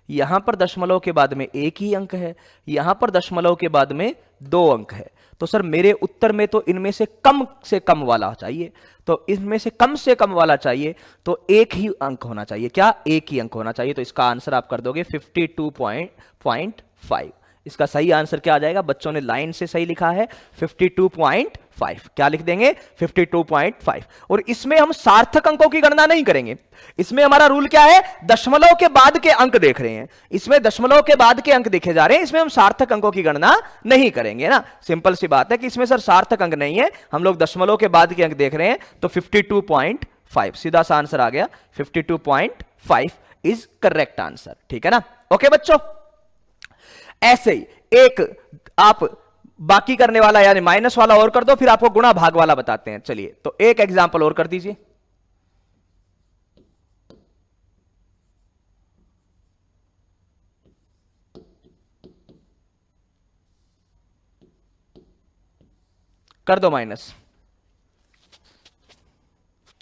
यहां पर दशमलव के बाद में 1 ही अंक है, यहां पर दशमलव के बाद में 2 अंक है। तो सर मेरे उत्तर में तो इनमें से कम वाला चाहिए, तो इनमें से कम वाला चाहिए, तो 1 ही अंक होना चाहिए। क्या, 1 ही अंक होना चाहिए। तो इसका आंसर आप कर दोगे 52.5, इसका सही आंसर क्या आ जाएगा? बच्चों ने लाइन से सही लिखा है 52.5। क्या लिख देंगे? 52.5। और इसमें हम सार्थक अंकों की गणना नहीं करेंगे। इसमें हमारा रूल क्या है? दशमलव के बाद के अंक देख रहे हैं, इसमें दशमलव के बाद के अंक देखे जा रहे हैं, इसमें हम सार्थक अंकों की गणना नहीं करेंगे ना। सिंपल सी बात है कि इसमें सर सार्थक अंक नहीं है, हम लोग दशमलव के बाद के अंक देख रहे हैं, तो 52.5 सीधा सा आंसर आ गया। 52.5 इज करेक्ट आंसर। ठीक है ना? ओके बच्चों, ऐसे ही एक आप बाकी करने वाला यानी माइनस वाला और कर दो, फिर आपको गुणा भाग वाला बताते हैं। चलिए, तो एक एग्जांपल और कर दीजिए। कर दो माइनस,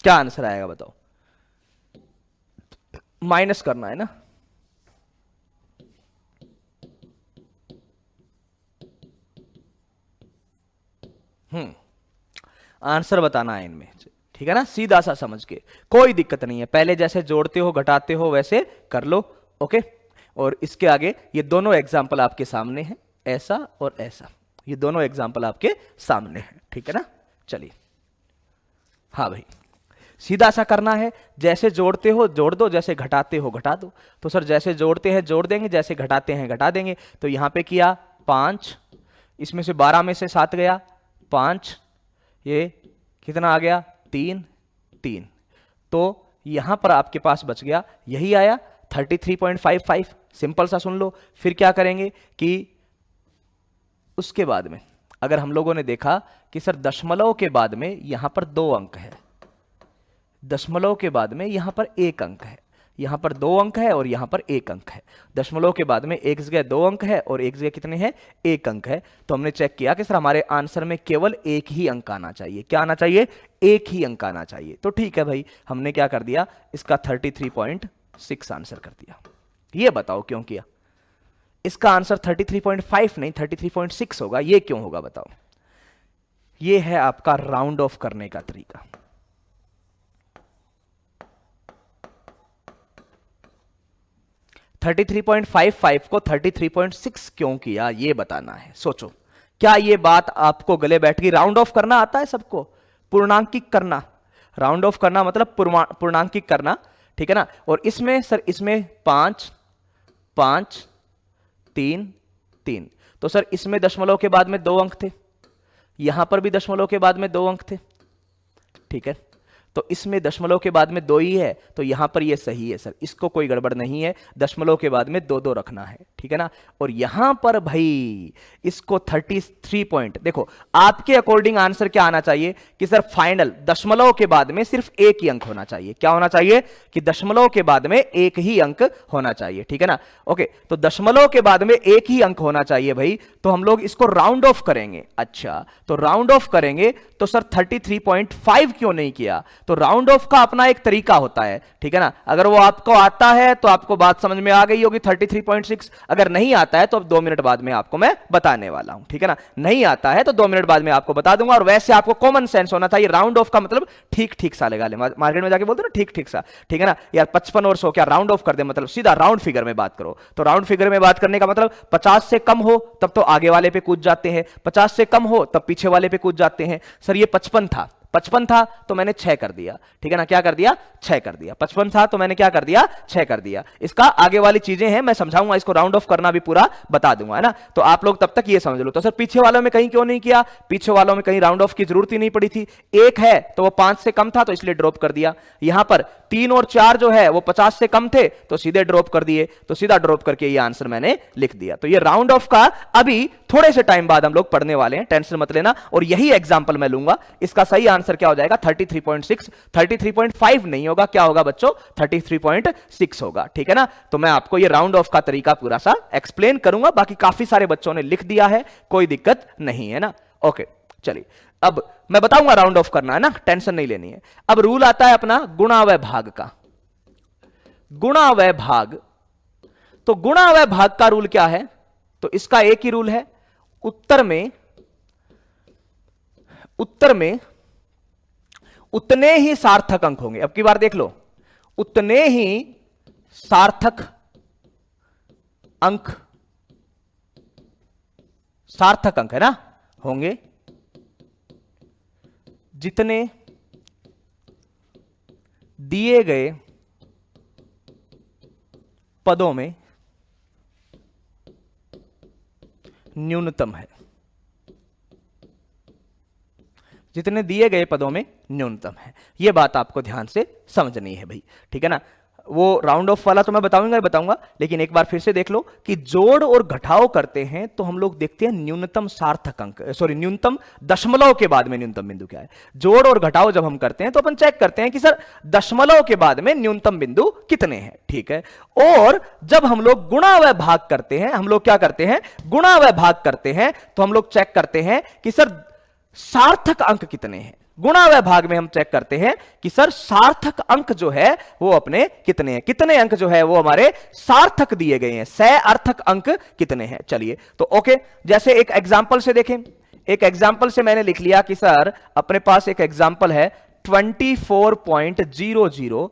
क्या आंसर आएगा बताओ? माइनस करना है ना? आंसर बताना है इनमें। ठीक है ना? सीधा सा समझ के, कोई दिक्कत नहीं है। पहले जैसे जोड़ते हो घटाते हो वैसे कर लो। ओके, और इसके आगे ये दोनों एग्जाम्पल आपके सामने हैं, ऐसा और ऐसा, ये दोनों एग्जाम्पल आपके सामने हैं। ठीक है ना? चलिए, हाँ भाई, सीधा सा करना है। जैसे जोड़ते हो जोड़ दो, जैसे घटाते हो घटा दो। तो सर जैसे जोड़ते हैं जोड़ देंगे, जैसे घटाते हैं घटा देंगे। तो यहां पे किया 5, इसमें से 12 में से 7 गया, 5, ये कितना आ गया? 3, 3। तो यहां पर आपके पास बच गया, यही आया 33.55। सिंपल सा सुन लो। फिर क्या करेंगे कि उसके बाद में अगर हम लोगों ने देखा कि सर दशमलव के बाद में यहां पर 2 अंक है, दशमलव के बाद में यहां पर 1 अंक है, यहां पर 2 अंक है और यहां पर 1 अंक है। दशमलव के बाद में एक जगह 2 अंक है और एक जगह कितने हैं? 1 अंक है। तो हमने चेक किया कि सर हमारे आंसर में केवल एक ही अंक आना चाहिए। क्या आना चाहिए? एक ही अंक आना चाहिए। तो ठीक है भाई, हमने क्या कर दिया? इसका 33.6 आंसर कर दिया। ये बताओ क्यों किया? इसका आंसर 33.5 नहीं 33.6 होगा। ये क्यों होगा बताओ? ये है आपका राउंड ऑफ करने का तरीका। 33.55 को 33.6 क्यों किया, ये बताना है। सोचो, क्या ये बात आपको गले बैठ गई? राउंड ऑफ करना आता है सबको? पूर्णांकित करना, राउंड ऑफ करना मतलब पूर्णांकित करना। ठीक है ना? और इसमें सर, इसमें 5, 5, 3, 3। तो सर इसमें दशमलव के बाद में 2 अंक थे, यहां पर भी दशमलव के बाद में 2 अंक थे। ठीक है, तो इसमें दशमलव के बाद में 2 ही है, तो यहां पर ये सही है सर, इसको कोई गड़बड़ नहीं है। दशमलव के बाद में 2 रखना है। ठीक है ना? और यहां पर भाई इसको 33 पॉइंट, देखो आपके अकॉर्डिंग आंसर क्या आना चाहिए कि सर फाइनल दशमलव के बाद में सिर्फ एक ही अंक होना चाहिए। क्या होना चाहिए? कि दशमलव के बाद में एक ही अंक होना चाहिए। ठीक है ना? ओके, तो दशमलव के बाद में एक ही अंक होना चाहिए भाई। तो हम लोग इसको राउंड ऑफ करेंगे। अच्छा, तो राउंड ऑफ करेंगे तो सर 33.5 क्यों नहीं किया? तो राउंड ऑफ का अपना एक तरीका होता है। ठीक है ना? अगर वो आपको आता है तो आपको बात समझ में आ गई होगी 33.6। अगर नहीं आता है तो अब 2 मिनट बाद में आपको मैं बताने वाला हूं। ठीक है ना? नहीं आता है तो 2 मिनट बाद में आपको बता दूंगा। और वैसे आपको कॉमन सेंस होना चाहिए। राउंड ऑफ का मतलब ठीक ठीक सा लगा ले, मार्केट में जाके बोलते ना ठीक ठीक सा। ठीक है ना यार? 55 और 100 क्या राउंड ऑफ कर दे, मतलब सीधा राउंड फिगर में बात करो। तो राउंड फिगर में बात करने का मतलब 50 से कम हो तब तो आगे वाले पे कूद जाते हैं, 50 से कम हो तब पीछे वाले पे कूद जाते हैं। सर ये 55 था तो मैंने 6 कर दिया। ठीक है ना? क्या कर दिया? 6 कर दिया। 55 था तो मैंने क्या कर दिया? 6 कर दिया। इसका आगे वाली चीजें हैं, मैं समझाऊंगा, इसको राउंड ऑफ करना भी पूरा बता दूंगा, है ना? तो आप लोग तब तक ये समझ लो। तो सर पीछे वालों में कहीं क्यों नहीं किया? पीछे वालों में कहीं राउंड ऑफ की जरूरत ही नहीं पड़ी थी। 1 है तो वो 5 से कम था तो इसलिए ड्रॉप कर दिया। यहां पर 3 और 4 जो है वो 50 से कम थे तो सीधे ड्रॉप कर दिए। तो सीधा ड्रॉप करके ये आंसर मैंने लिख दिया। तो ये राउंड ऑफ का अभी थोड़े से टाइम बाद हम लोग पढ़ने वाले हैं, टेंशन मत लेना। और यही एग्जांपल मैं लूंगा। इसका सही आंसर क्या हो जाएगा? 33.6, 33.5 नहीं होगा। क्या होगा बच्चों? 33.6 होगा। ठीक है ना? तो मैं आपको ये राउंड ऑफ का तरीका पूरा सा एक्सप्लेन करूंगा। बाकी काफी सारे बच्चों ने लिख दिया है, कोई दिक्कत नहीं है ना? ओके, चलिए अब मैं बताऊंगा राउंड ऑफ करना, है ना? टेंशन नहीं लेनी है। अब रूल आता है अपना गुणा व भाग का। गुणा व भाग, तो गुणा व भाग का रूल क्या है? तो इसका एक ही रूल है, उत्तर में उतने ही सार्थक अंक होंगे। अब की बार देख लो, उतने ही सार्थक अंक सार्थक अंक है ना, होंगे जितने दिए गए पदों में न्यूनतम है, जितने दिए गए पदों में न्यूनतम है। यह बात आपको ध्यान से समझनी है भाई, ठीक है ना। वो राउंड ऑफ वाला तो मैं बताऊंगा, लेकिन एक बार फिर से देख लो कि जोड़ और घटाव करते हैं तो हम लोग देखते हैं न्यूनतम सार्थक अंक, सॉरी न्यूनतम दशमलव के बाद में न्यूनतम बिंदु क्या है। जोड़ और घटाव जब हम करते हैं तो अपन चेक करते हैं कि सर दशमलव के बाद में न्यूनतम बिंदु कितने हैं, ठीक है। और जब हम लोग गुणा व भाग करते हैं, हम लोग क्या करते हैं, गुणा व भाग करते हैं, तो हम लोग चेक करते हैं कि सर सार्थक अंक कितने हैं। गुणा व भाग में हम चेक करते हैं कि सर सार्थक अंक जो है वो अपने कितने हैं, कितने अंक जो है वो हमारे सार्थक दिए गए हैं, सअर्थक अंक कितने हैं। चलिए तो ओके, जैसे एक एग्जांपल से देखें, एक एग्जांपल से मैंने लिख लिया कि सर अपने पास एक एग्जांपल है 24.00,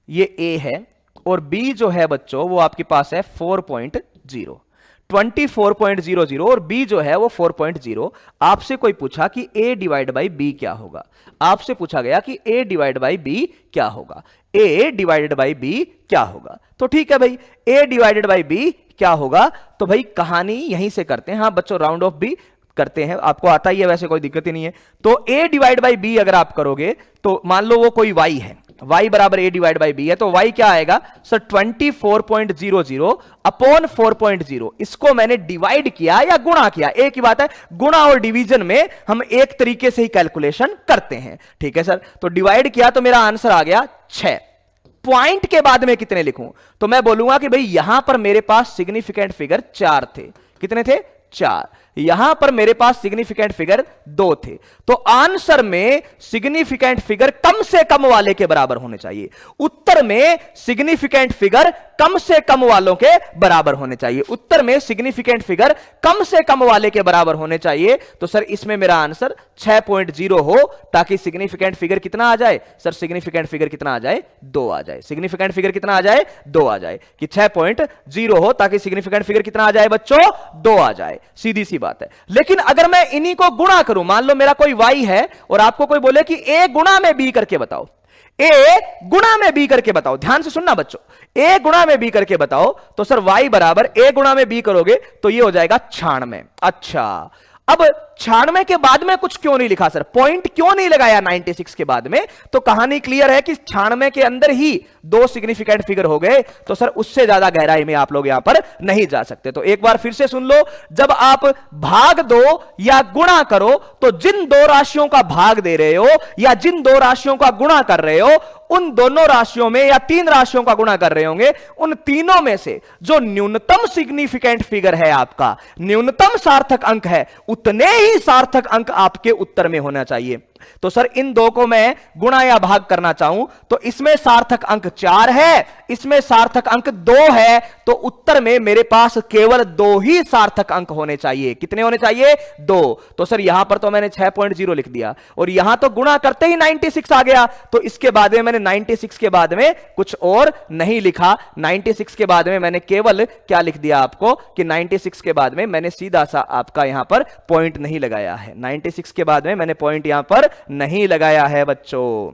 ये ए है, और बी जो है बच्चों वो आपके पास है 4.0, 24.00 और b जो है वो 4.0। आपसे कोई पूछा कि a डिवाइड बाई बी क्या होगा, आपसे पूछा गया कि a डिवाइड बाई बी क्या होगा, a डिवाइडेड बाई b क्या होगा। तो ठीक है भाई, a डिवाइडेड बाई b क्या होगा, तो भाई कहानी यहीं से करते हैं। हाँ बच्चों, राउंड ऑफ b करते हैं, आपको आता ही है, वैसे कोई दिक्कत ही नहीं है। तो a डिवाइड बाई बी अगर आप करोगे तो मान लो वो कोई y है, y बराबर a डिवाइड बाई बी है, तो y क्या आएगा सर 24.00 अपॉन 4.0। इसको मैंने डिवाइड किया या गुणा किया, एक ही बात है, गुणा और डिवीजन में हम एक तरीके से ही कैलकुलेशन करते हैं, ठीक है सर। तो डिवाइड किया तो मेरा आंसर आ गया 6। पॉइंट के बाद में कितने लिखूं, तो मैं बोलूंगा कि भाई यहां पर मेरे पास सिग्निफिकेंट फिगर 4 थे, कितने थे 4, यहां पर मेरे पास सिग्निफिकेंट फिगर 2 थे। तो आंसर में सिग्निफिकेंट फिगर कम से कम वाले के बराबर होने चाहिए, उत्तर में सिग्निफिकेंट फिगर कम से कम वालों के बराबर होने चाहिए, उत्तर में सिग्निफिकेंट फिगर कम से कम वाले के बराबर होने चाहिए। तो सर इसमें मेरा आंसर 6.0 हो, ताकि सिग्निफिकेंट फिगर कितना आ जाए सर, सिग्निफिकेंट फिगर कितना आ जाए 2 आ जाए, सिग्निफिकेंट फिगर कितना आ जाए 2 आ जाए, कि 6.0 हो ताकि सिग्निफिकेंट फिगर कितना आ जाए बच्चों 2 आ जाए, सीधी सी बात है। लेकिन अगर मैं इन्हीं को गुणा करूं, मान लो मेरा कोई y है और आपको कोई बोले कि a गुणा में b करके बताओ, a गुणा में b करके बताओ, ध्यान से सुनना बच्चों, a गुणा में b करके बताओ, तो सर y बराबर a गुणा में b करोगे तो ये हो जाएगा 96। अच्छा, अब 96 के बाद में कुछ क्यों नहीं लिखा सर, पॉइंट क्यों नहीं लगाया 96 के बाद में, तो कहानी क्लियर है कि 96 के अंदर ही 2 सिग्निफिकेंट फिगर हो गए, तो सर उससे ज्यादा गहराई में आप लोग यहां पर नहीं जा सकते। तो एक बार फिर से सुन लो, जब आप भाग दो या गुणा करो तो जिन 2 राशियों का भाग दे रहे हो या जिन 2 राशियों का गुणा कर रहे हो, उन दोनों राशियों में या 3 राशियों का गुणा कर रहे होंगे, उन तीनों में से जो न्यूनतम सिग्निफिकेंट फिगर है, आपका न्यूनतम सार्थक अंक है, उतने ही सार्थक अंक आपके उत्तर में होना चाहिए। तो सर इन 2 को मैं गुणा या भाग करना चाहूं तो इसमें सार्थक अंक 4 है, इसमें सार्थक अंक 2 है, तो उत्तर में मेरे पास केवल 2 ही सार्थक अंक होने चाहिए। कितने होने चाहिए 2। तो सर यहां पर तो मैंने 6.0 लिख दिया और यहां तो गुणा करते ही 96 आ गया, तो इसके बाद में मैंने 96 के बाद में कुछ और नहीं लिखा, 96 के बाद में मैंने केवल क्या लिख दिया आपको कि 96 के बाद में मैंने सीधा सा आपका यहां पर पॉइंट नहीं लगाया है, 96 के बाद में मैंने पॉइंट यहां पर नहीं लगाया है बच्चों।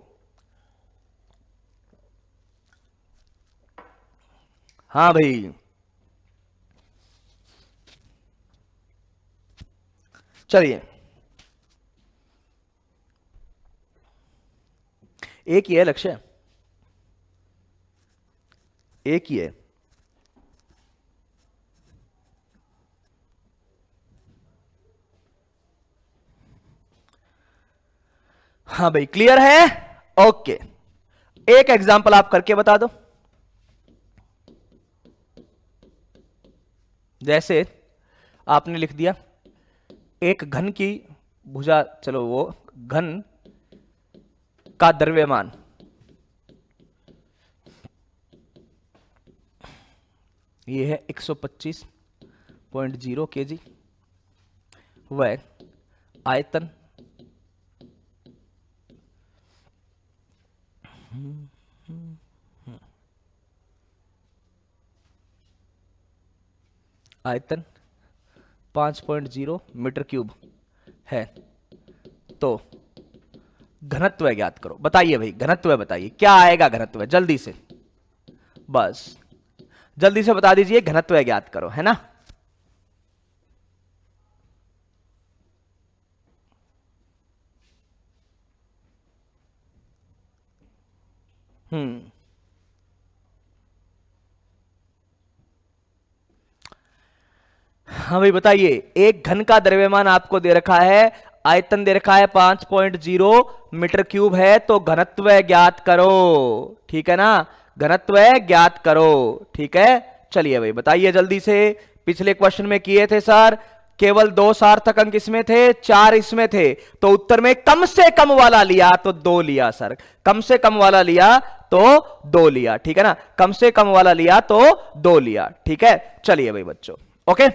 हां भाई, चलिए एक ही है लक्ष्य, एक ही है। हाँ भाई क्लियर है, ओके। एक एग्जांपल आप करके बता दो, जैसे आपने लिख दिया एक घन की भुजा, चलो वो घन का द्रव्यमान ये है 125.0 kg, वह आयतन आयतन 5.0 मीटर क्यूब है तो घनत्व ज्ञात करो। बताइए भाई, घनत्व बताइए क्या आएगा, घनत्व जल्दी से, बस जल्दी से बता दीजिए, घनत्व ज्ञात करो, है ना। हाँ भाई बताइए, एक घन का द्रव्यमान आपको दे रखा है, आयतन दे रखा है 5.0 मीटर क्यूब है, तो घनत्व ज्ञात करो, ठीक है ना, घनत्व ज्ञात करो, ठीक है। चलिए भाई बताइए जल्दी से, पिछले क्वेश्चन में किए थे सर, केवल 2 सार्थक अंक इसमें थे, 4 इसमें थे, तो उत्तर में कम से कम वाला लिया तो 2 लिया सर, कम से कम वाला लिया तो 2 लिया, ठीक है ना, कम से कम वाला लिया तो 2 लिया, ठीक है। चलिए भाई बच्चों, ओके।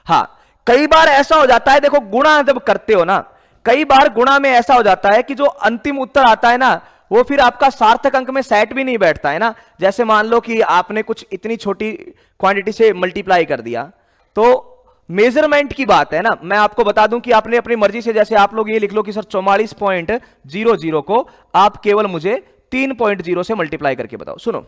हाँ, कई बार ऐसा हो जाता है, देखो गुणा जब करते हो ना, कई बार गुणा में ऐसा हो जाता है कि जो अंतिम उत्तर आता है ना, वो फिर आपका सार्थक अंक में सेट भी नहीं बैठता है ना। जैसे मान लो कि आपने कुछ इतनी छोटी क्वांटिटी से मल्टीप्लाई कर दिया, तो मेजरमेंट की बात है ना। मैं आपको बता दूं कि आपने अपनी मर्जी से, जैसे आप लोग ये लिख लो कि सर 44.00 को आप केवल मुझे 3.0 से मल्टीप्लाई करके बताओ। सुनो,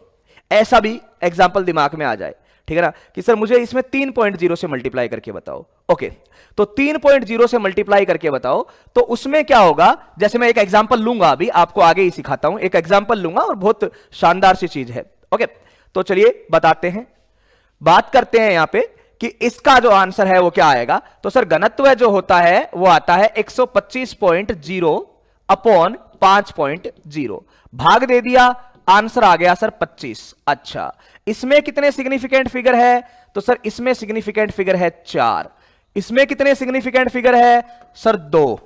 ऐसा भी एग्जाम्पल दिमाग में आ जाए, ठीक है ना, कि सर मुझे इसमें 3.0 से मल्टीप्लाई करके बताओ। ओके, तो 3.0 से मल्टीप्लाई करके बताओ, तो उसमें क्या होगा, जैसे मैं एक एग्जांपल लूंगा, अभी आपको आगे ही सिखाता हूं, एक एग्जांपल लूंगा और बहुत शानदार सी चीज है। ओके, तो चलिए बताते हैं, बात करते हैं यहां पे कि इसका जो आंसर है वो क्या आएगा। तो सर घनत्व जो होता है वो आता है 125.0 अपॉन 5.0, भाग दे दिया, आंसर आ गया सर 25। अच्छा, इसमें कितने सिग्निफिकेंट फिगर है, तो सर इसमें सिग्निफिकेंट फिगर है 4। इसमें कितने सिग्निफिकेंट फिगर है सर 2।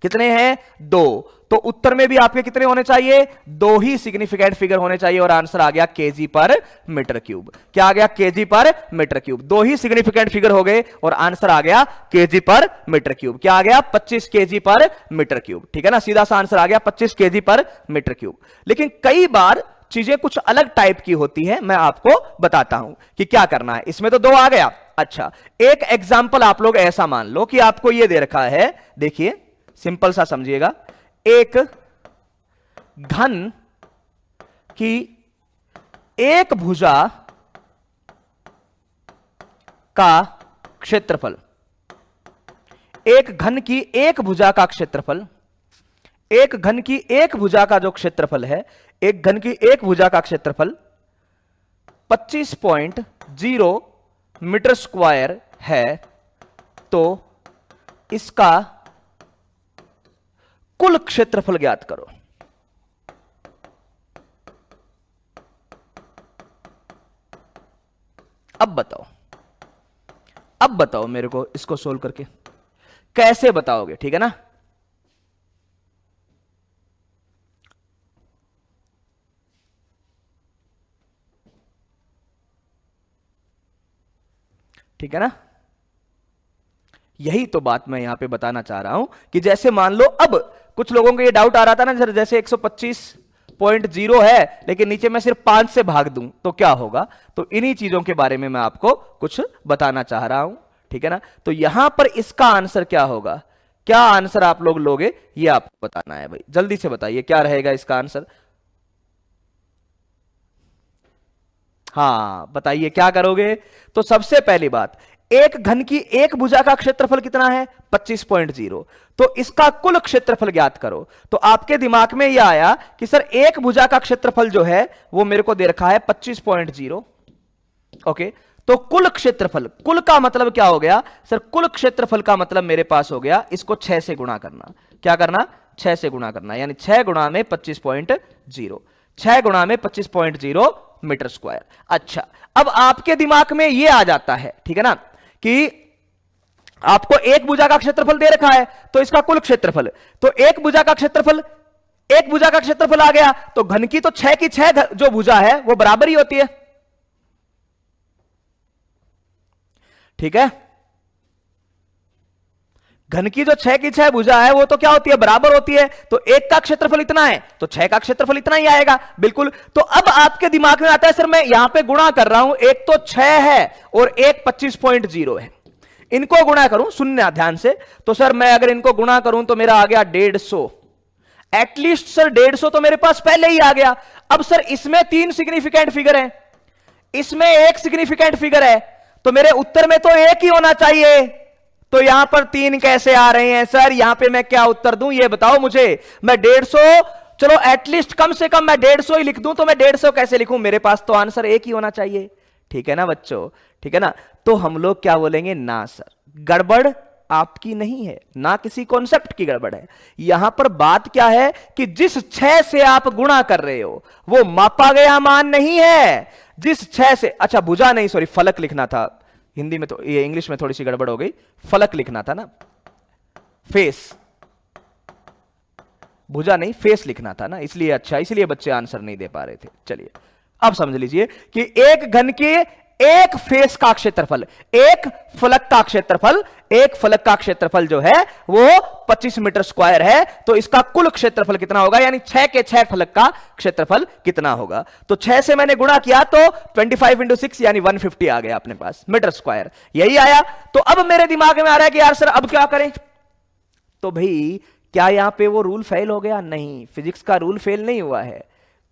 कितने हैं 2, तो उत्तर में भी आपके कितने होने चाहिए, 2 ही सिग्निफिकेंट फिगर होने चाहिए, और आंसर आ गया केजी पर मीटर क्यूब। क्या आ गया, केजी पर मीटर क्यूब। 2 ही सिग्निफिकेंट फिगर हो गए और आंसर आ गया केजी पर मीटर क्यूब। क्या आ गया, 25 केजी पर मीटर क्यूब, ठीक है ना, सीधा सा आंसर आ गया 25 केजी पर मीटर क्यूब। लेकिन कई बार चीजें कुछ अलग टाइप की होती है, मैं आपको बताता हूं कि क्या करना है। इसमें तो 2 आ गया। अच्छा, एक एग्जाम्पल आप लोग ऐसा मान लो कि आपको यह दे रखा है, देखिए सिंपल सा समझिएगा, एक घन की एक भुजा का क्षेत्रफल, एक घन की एक भुजा का क्षेत्रफल, एक घन की एक भुजा का जो क्षेत्रफल है, एक घन की एक भुजा का क्षेत्रफल 25.0 मीटर स्क्वायर है, तो इसका कुल क्षेत्रफल ज्ञात करो। अब बताओ मेरे को इसको सोल्व करके कैसे बताओगे, ठीक है ना। ठीक है ना, यही तो बात मैं यहां पे बताना चाह रहा हूं कि जैसे मान लो, अब कुछ लोगों को ये डाउट आ रहा था ना, जैसे 125.0 है लेकिन नीचे मैं सिर्फ 5 से भाग दूं तो क्या होगा, तो इन्हीं चीजों के बारे में मैं आपको कुछ बताना चाह रहा हूं, ठीक है ना। तो यहां पर इसका आंसर क्या होगा, क्या आंसर आप लोग लोगे, ये आपको बताना है भाई, जल्दी से बताइए क्या रहेगा इसका आंसर। हाँ बताइए क्या करोगे। तो सबसे पहली बात, एक घन की एक भुजा का क्षेत्रफल कितना है 25.0, तो इसका कुल क्षेत्रफल ज्ञात करो। तो आपके दिमाग में यह आया कि सर एक भुजा का क्षेत्रफल जो है वो मेरे को दे रखा है 25.0। ओके, तो कुल क्षेत्रफल, कुल का मतलब क्या हो गया सर, कुल क्षेत्रफल का मतलब मेरे पास हो गया इसको 6 से गुणा करना। क्या करना, 6 से गुणा करना, यानी 6 गुणा में 25.0, 6 गुणा में 25.0 मीटर स्क्वायर। अच्छा, अब आपके दिमाग में यह आ जाता है, ठीक है ना, कि आपको एक भुजा का क्षेत्रफल दे रखा है तो इसका कुल क्षेत्रफल, तो एक भुजा का क्षेत्रफल, एक भुजा का क्षेत्रफल आ गया, तो घन की तो 6 की 6 जो भुजा है वो बराबर ही होती है, ठीक है। घन की जो 6 की 6 भुजा है वो तो क्या होती है, बराबर होती है। तो एक का क्षेत्रफल इतना है तो 6 का क्षेत्रफल इतना ही आएगा, बिल्कुल। तो अब आपके दिमाग में आता है सर मैं यहां पे गुणा कर रहा हूं, एक तो 6 है और एक 25.0 है, इनको गुणा करूं, सुनना ध्यान से, तो सर मैं अगर इनको गुणा करूं तो मेरा आ गया 150। एटलीस्ट सर 150 तो मेरे पास पहले ही आ गया। अब सर इसमें 3 सिग्निफिकेंट फिगर है, इसमें 1 सिग्निफिकेंट फिगर है, तो मेरे उत्तर में तो 1 ही होना चाहिए। तो यहां पर 3 कैसे आ रहे हैं सर? यहां पे मैं क्या उत्तर दूं ये बताओ मुझे। मैं 150, चलो एटलीस्ट कम से कम मैं 150 ही लिख दूं, तो मैं 150 कैसे लिखूं? मेरे पास तो आंसर 1 ही होना चाहिए। ठीक है ना बच्चों? ठीक है ना? तो हम लोग क्या बोलेंगे? ना सर, गड़बड़ आपकी नहीं है, ना किसी कॉन्सेप्ट की गड़बड़ है। यहां पर बात क्या है कि जिस 6 से आप गुणा कर रहे हो वो मापा गया मान नहीं है। जिस 6 से, अच्छा भुजा नहीं, सॉरी फलक लिखना था, हिंदी में तो ये इंग्लिश में थोड़ी सी गड़बड़ हो गई, फलक लिखना था ना, फेस, भुजा नहीं फेस लिखना था ना, इसलिए अच्छा, इसलिए बच्चे आंसर नहीं दे पा रहे थे। चलिए अब समझ लीजिए कि एक घन के एक फेस का क्षेत्रफल, एक फलक का क्षेत्रफल, एक फलक का क्षेत्रफल जो है वो 25 मीटर स्क्वायर है। तो इसका कुल क्षेत्रफल कितना होगा, यानी 6 के 6 फलक का क्षेत्रफल कितना होगा? तो 6 से मैंने गुणा किया तो 25 इंटू 6 यानी 150 आ गया अपने पास मीटर स्क्वायर, यही आया। तो अब मेरे दिमाग में आ रहा है कि यार सर अब क्या करें? तो भाई क्या यहां पे वो रूल फेल हो गया? नहीं, फिजिक्स का रूल फेल नहीं हुआ है।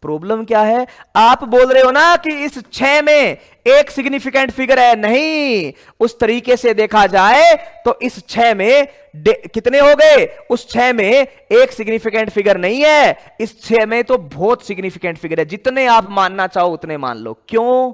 प्रॉब्लम क्या है? आप बोल रहे हो ना कि इस 6 में 1 सिग्निफिकेंट फिगर है। नहीं, उस तरीके से देखा जाए तो इस 6 में कितने हो गए? उस 6 में 1 सिग्निफिकेंट फिगर नहीं है, इस 6 में तो बहुत सिग्निफिकेंट फिगर है। जितने आप मानना चाहो उतने मान लो। क्यों?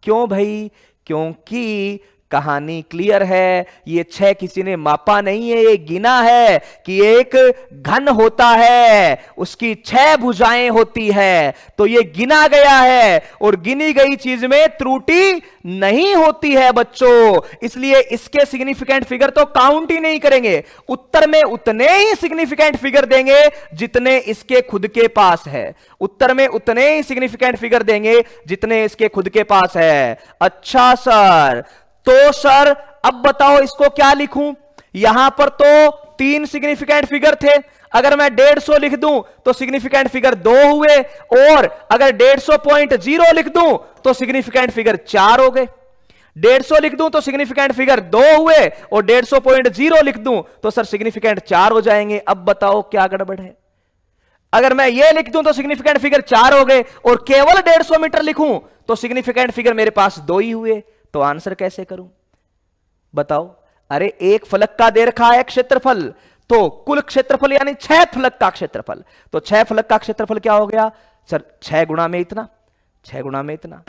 क्यों भाई? क्योंकि कहानी क्लियर है, ये 6 किसी ने मापा नहीं है, ये गिना है कि एक घन होता है, उसकी 6 भुजाएं होती है, तो ये गिना गया है और गिनी गई चीज में त्रुटि नहीं होती है बच्चों। इसलिए इसके सिग्निफिकेंट फिगर तो काउंट ही नहीं करेंगे, उत्तर में उतने ही सिग्निफिकेंट फिगर देंगे जितने इसके खुद के पास है। उत्तर में उतने ही सिग्निफिकेंट फिगर देंगे जितने इसके खुद के पास है। अच्छा सर, तो सर अब बताओ इसको क्या लिखूं? यहां पर तो 3 सिग्निफिकेंट फिगर थे, अगर मैं 150 लिख दूं तो सिग्निफिकेंट फिगर 2 हुए, और अगर 150.0 लिख दूं तो सिग्निफिकेंट फिगर 4 हो गए। 150 लिख दूं तो सिग्निफिकेंट फिगर 2 हुए, और 150.0 लिख दूं तो सर सिग्निफिकेंट 4 हो जाएंगे। अब बताओ क्या गड़बड़ है? अगर मैं ये लिख दूं तो सिग्निफिकेंट फिगर 4 हो गए, और केवल 150 मीटर लिखूं तो सिग्निफिकेंट फिगर मेरे पास 2 ही हुए। तो आंसर कैसे करूं बताओ? अरे एक फलक का दे रखा है क्षेत्रफल, तो कुल क्षेत्रफल यानी 6 फलक का क्षेत्रफल, तो 6 फलक का क्षेत्रफल क्या हो गया सर? 6 गुणा में इतना, 6 गुणा में इतना।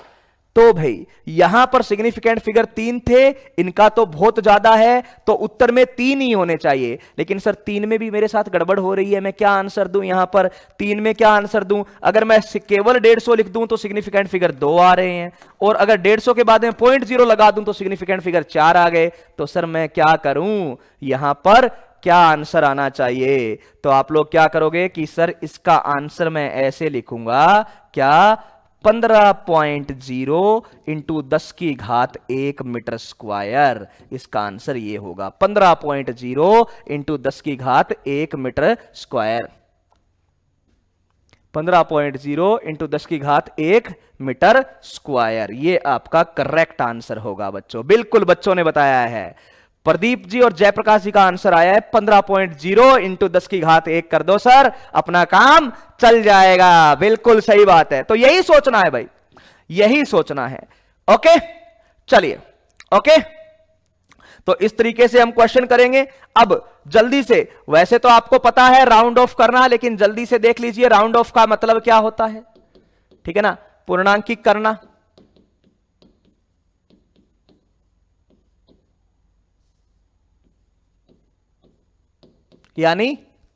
तो भाई यहां पर सिग्निफिकेंट फिगर 3 थे, इनका तो बहुत ज्यादा है, तो उत्तर में 3 ही होने चाहिए। लेकिन सर 3 में भी मेरे साथ गड़बड़ हो रही है, मैं क्या आंसर दूं यहां पर? 3 में क्या आंसर दूं? अगर मैं केवल 150 लिख दूं तो सिग्निफिकेंट फिगर 2 आ रहे हैं, और अगर 150 के बाद में 0.0 लगा दूं तो सिग्निफिकेंट फिगर 4 आ गए। तो सर मैं क्या करूं? यहां पर क्या आंसर आना चाहिए? तो आप लोग क्या करोगे कि सर इसका आंसर मैं ऐसे लिखूंगा, क्या 15.0 इंटू 10 की घात 1 मीटर स्क्वायर। इसका आंसर ये होगा 15.0 इंटू 10 की घात 1 मीटर स्क्वायर। 15.0 इंटू 10 की घात 1 मीटर स्क्वायर, ये आपका करेक्ट आंसर होगा बच्चों। बिल्कुल बच्चों ने बताया है। प्रदीप जी और जयप्रकाश जी का आंसर आया है 15.0 इंटू 10 की घात 1 कर दो सर, अपना काम चल जाएगा। बिल्कुल सही बात है। तो यही सोचना है भाई, यही सोचना है। ओके चलिए, ओके तो इस तरीके से हम क्वेश्चन करेंगे। अब जल्दी से, वैसे तो आपको पता है राउंड ऑफ करना, लेकिन जल्दी से देख लीजिए राउंड ऑफ का मतलब क्या होता है। ठीक है ना? पूर्णांकित करना, यानी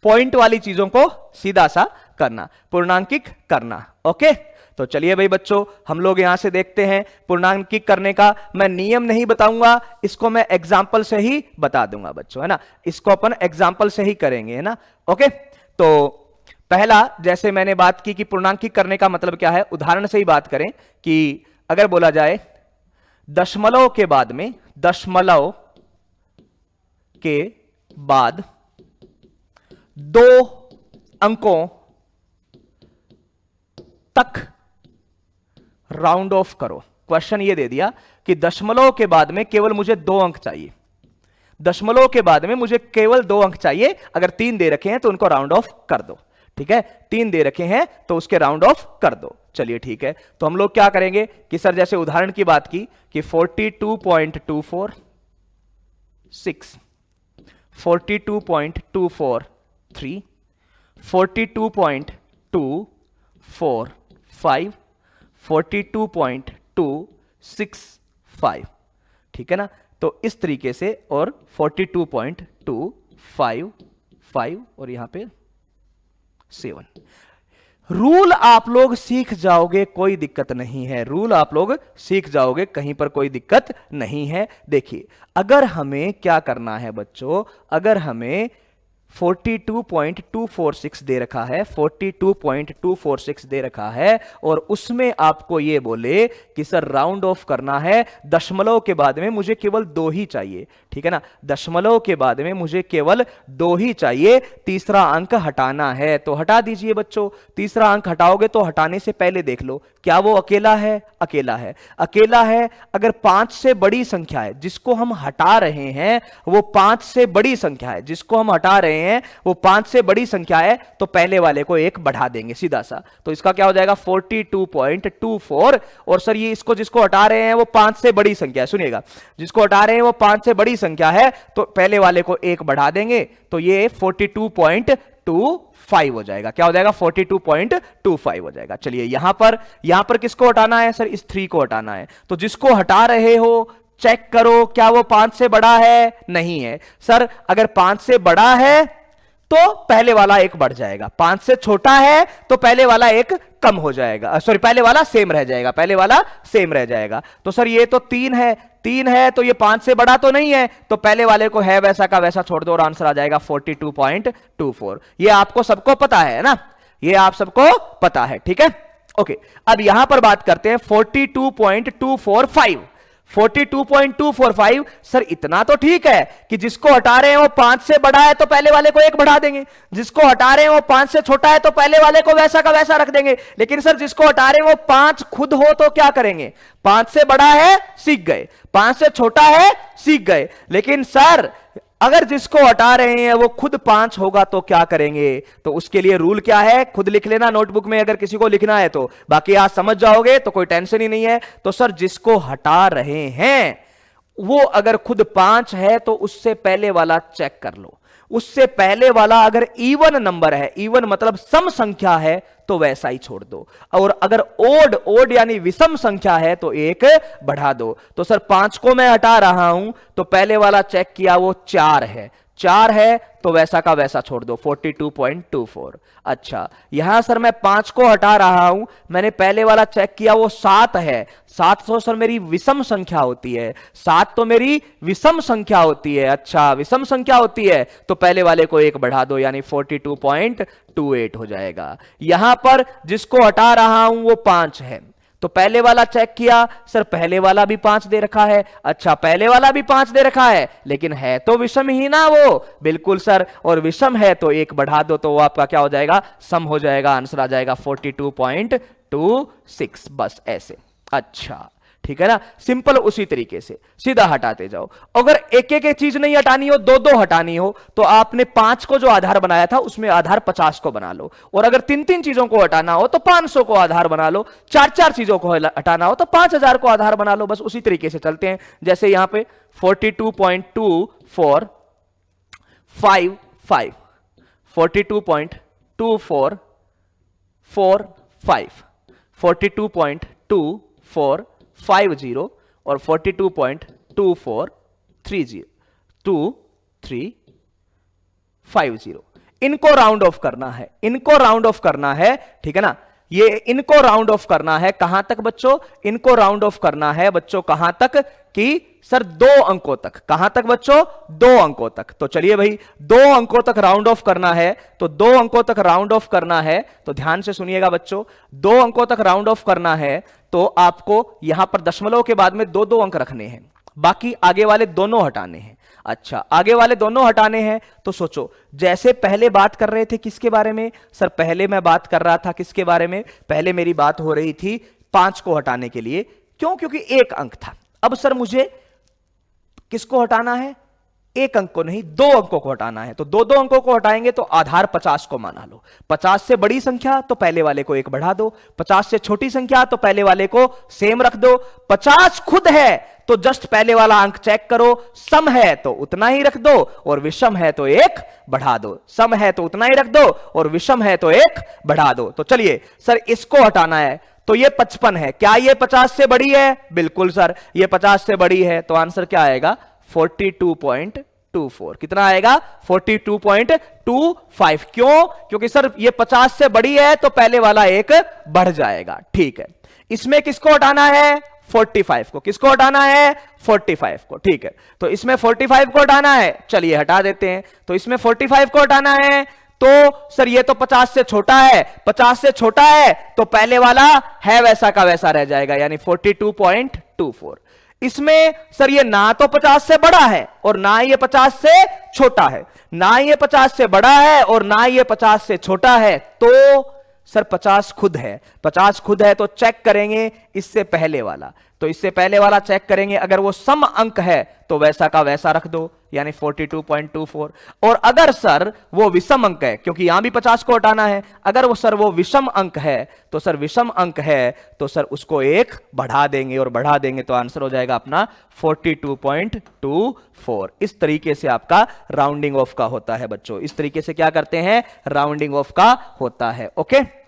पॉइंट वाली चीजों को सीधा सा करना, पूर्णांकित करना। ओके तो चलिए भाई बच्चों, हम लोग यहां से देखते हैं पूर्णांकित करने का। मैं नियम नहीं बताऊंगा, इसको मैं एग्जाम्पल से ही बता दूंगा बच्चों, है ना? इसको अपन एग्जाम्पल से ही करेंगे, है ना? ओके तो पहला, जैसे मैंने बात की कि पूर्णांकित करने का मतलब क्या है, उदाहरण से ही बात करें कि अगर बोला जाए दशमलव के बाद में, दशमलव के बाद 2 अंकों तक राउंड ऑफ करो। क्वेश्चन ये दे दिया कि दशमलव के बाद में केवल मुझे 2 अंक चाहिए, दशमलव के बाद में मुझे केवल 2 अंक चाहिए, अगर 3 दे रखे हैं तो उनको राउंड ऑफ कर दो। ठीक है, 3 दे रखे हैं तो उसके राउंड ऑफ कर दो। चलिए ठीक है, तो हम लोग क्या करेंगे कि सर जैसे उदाहरण की बात की कि 42.246, 42.243, 42.245, 42.265, ठीक है ना। तो इस तरीके से, और 42.255 और यहां पे 7। रूल आप लोग सीख जाओगे, कोई दिक्कत नहीं है, रूल आप लोग सीख जाओगे, कहीं पर कोई दिक्कत नहीं है। देखिए, अगर हमें क्या करना है बच्चों, अगर हमें 42.246 दे रखा है, 42.246 दे रखा है, और उसमें आपको ये बोले कि सर राउंड ऑफ करना है, दशमलव के बाद में मुझे केवल 2 ही चाहिए, ठीक है ना, दशमलव के बाद में मुझे केवल 2 ही चाहिए, तीसरा अंक हटाना है, तो हटा दीजिए बच्चों। तीसरा अंक हटाओगे तो हटाने से पहले देख लो क्या वो अकेला है, अकेला है, अकेला है। अगर 5 से बड़ी संख्या है, जिसको हम हटा रहे हैं वो 5 से बड़ी संख्या है, जिसको हम हटा रहे हैं वो 5 से बड़ी संख्या है, तो पहले वाले को 1 बढ़ा देंगे सीधा सा, तो इसका क्या हो जाएगा 42.24। और सर ये इसको जिसको हटा रहे हैं वो 5 से बड़ी संख्या है, सुनिएगा, जिसको हटा रहे हैं वो 5 से बड़ी संख्या है, तो पहले वाले को 1 बढ़ा देंगे, तो ये 42.25 हो जाएगा। क्या हो जाएगा 42.25 हो जाएगा। चलिए यहां पर किसको हटाना है सर, इस 3 को हटाना है, तो जिसको हटा रहे हो चेक करो क्या वो 5 से बड़ा है, नहीं है। सर अगर 5 से बड़ा है तो पहले वाला 1 बढ़ जाएगा, 5 से छोटा है तो पहले वाला 1 कम हो जाएगा, सॉरी पहले वाला सेम रह जाएगा, पहले वाला सेम रह जाएगा। तो सर ये तो 3 है तो ये 5 से बड़ा तो नहीं है, तो पहले वाले को है वैसा का वैसा छोड़ दो और आंसर आ जाएगा 42.24। ये आपको सबको पता है ना, ये आप सबको पता है, ठीक है। ओके, अब यहां पर बात करते हैं 42.245। 42.245 सर इतना तो ठीक है कि जिसको हटा रहे हैं वो 5 से बड़ा है तो पहले वाले को 1 बढ़ा देंगे, जिसको हटा रहे हैं वो 5 से छोटा है तो पहले वाले को वैसा का वैसा रख देंगे। लेकिन सर जिसको हटा रहे हैं वो 5 खुद हो तो क्या करेंगे, 5 से बड़ा है सीख गए, 5 से छोटा है सीख गए, लेकिन सर अगर जिसको हटा रहे हैं वो खुद 5 होगा तो क्या करेंगे। तो उसके लिए रूल क्या है, खुद लिख लेना नोटबुक में अगर किसी को लिखना है तो, बाकी आज समझ जाओगे तो कोई टेंशन ही नहीं है। तो सर जिसको हटा रहे हैं वो अगर खुद 5 है तो उससे पहले वाला चेक कर लो, उससे पहले वाला अगर इवन नंबर है, इवन मतलब सम संख्या है तो वैसा ही छोड़ दो, और अगर ओड यानी विषम संख्या है तो 1 बढ़ा दो। तो सर 5 को मैं हटा रहा हूं तो पहले वाला चेक किया वो 4 है, 4 है तो वैसा का वैसा छोड़ दो 42.24। अच्छा यहां सर मैं 5 को हटा रहा हूं, मैंने पहले वाला चेक किया वो 7 है, 7 तो सर मेरी विषम संख्या होती है, 7 तो मेरी विषम संख्या होती है। अच्छा विषम संख्या होती है तो पहले वाले को 1 बढ़ा दो यानी 42.28 हो जाएगा। यहां पर जिसको हटा रहा हूं वो 5 है, तो पहले वाला चेक किया, सर पहले वाला भी 5 दे रखा है। अच्छा पहले वाला भी 5 दे रखा है लेकिन है तो विषम ही ना वो, बिल्कुल सर, और विषम है तो 1 बढ़ा दो तो वो आपका क्या हो जाएगा, सम हो जाएगा, आंसर आ जाएगा 42.26, बस ऐसे। अच्छा ठीक है ना, सिंपल उसी तरीके से सीधा हटाते जाओ। अगर एक एक चीज नहीं हटानी हो, 2-2 हटानी हो, तो आपने 5 को जो आधार बनाया था उसमें आधार 50 को बना लो, और अगर 3-3 चीजों को हटाना हो तो 500 को आधार बना लो, 4-4 चीजों को हटाना हो तो 5000 को आधार बना लो। बस उसी तरीके से चलते हैं। जैसे यहां पे 42.2455, 42.2445, 42.2450 और 42.242350, इनको राउंड ऑफ करना है, इनको राउंड ऑफ करना है, ठीक है ना। ये इनको राउंड ऑफ करना है कहां तक बच्चों, इनको राउंड ऑफ करना है बच्चों कहां तक कि सर 2 अंकों तक। कहां तक बच्चों, 2 अंकों तक। तो चलिए भाई 2 अंकों तक राउंड ऑफ करना है, तो 2 अंकों तक राउंड ऑफ करना है, तो ध्यान से सुनिएगा बच्चों, 2 अंकों तक राउंड ऑफ करना है तो आपको यहां पर दशमलव के बाद में 2-2 अंक रखने हैं, बाकी आगे वाले दोनों हटाने हैं। अच्छा आगे वाले दोनों हटाने हैं तो सोचो, जैसे पहले बात कर रहे थे किसके बारे में सर, पहले मैं बात कर रहा था किसके बारे में, पहले मेरी बात हो रही थी 5 को हटाने के लिए, क्यों, क्योंकि 1 अंक था। अब सर मुझे किसको हटाना है, एक अंक को नहीं, दो अंकों को हटाना है। तो दो दो अंकों को हटाएंगे तो आधार 50 को माना लो। 50 से बड़ी संख्या तो पहले वाले को एक बढ़ा दो, 50 से छोटी संख्या तो पहले वाले को सेम रख दो। 50 खुद है तो जस्ट पहले वाला अंक चेक करो, सम है तो उतना ही रख दो और विषम है तो एक बढ़ा दो। सम है तो उतना ही रख दो और विषम है तो एक बढ़ा दो। तो चलिए सर इसको हटाना है, तो ये 55 है, क्या ये 50 से बड़ी है? बिल्कुल सर, ये 50 से बड़ी है, तो आंसर क्या आएगा? 42.24। कितना आएगा? 42.25। क्यों? क्योंकि सर ये 50 से बड़ी है तो पहले वाला एक बढ़ जाएगा। ठीक है, इसमें किसको हटाना है? 45 को। किसको हटाना है? 45 को। ठीक है, तो इसमें 45 को हटाना है, चलिए हटा देते हैं। तो इसमें 45 को हटाना है तो सर ये तो 50 से छोटा है, 50 से छोटा है तो पहले वाला है वैसा का वैसा रह जाएगा, यानी 42.24। इसमें सर ये ना तो 50 से बड़ा है और ना ये 50 से छोटा है, ना ये 50 से बड़ा है और ना ये 50 से छोटा है, तो सर 50 खुद है। 50 खुद है तो चेक करेंगे इससे पहले वाला, तो इससे पहले वाला चेक करेंगे, अगर वो सम अंक है तो वैसा का वैसा रख दो, यानी 42.24। और अगर सर वो विषम अंक है, क्योंकि यहां भी 50 को हटाना है, अगर वो सर वो विषम अंक है तो सर विषम अंक है तो सर उसको एक बढ़ा देंगे और बढ़ा देंगे तो आंसर हो जाएगा अपना 42.24। इस तरीके से आपका राउंडिंग ऑफ का होता है बच्चों, इस तरीके से क्या करते हैं? राउंडिंग ऑफ का होता है। ओके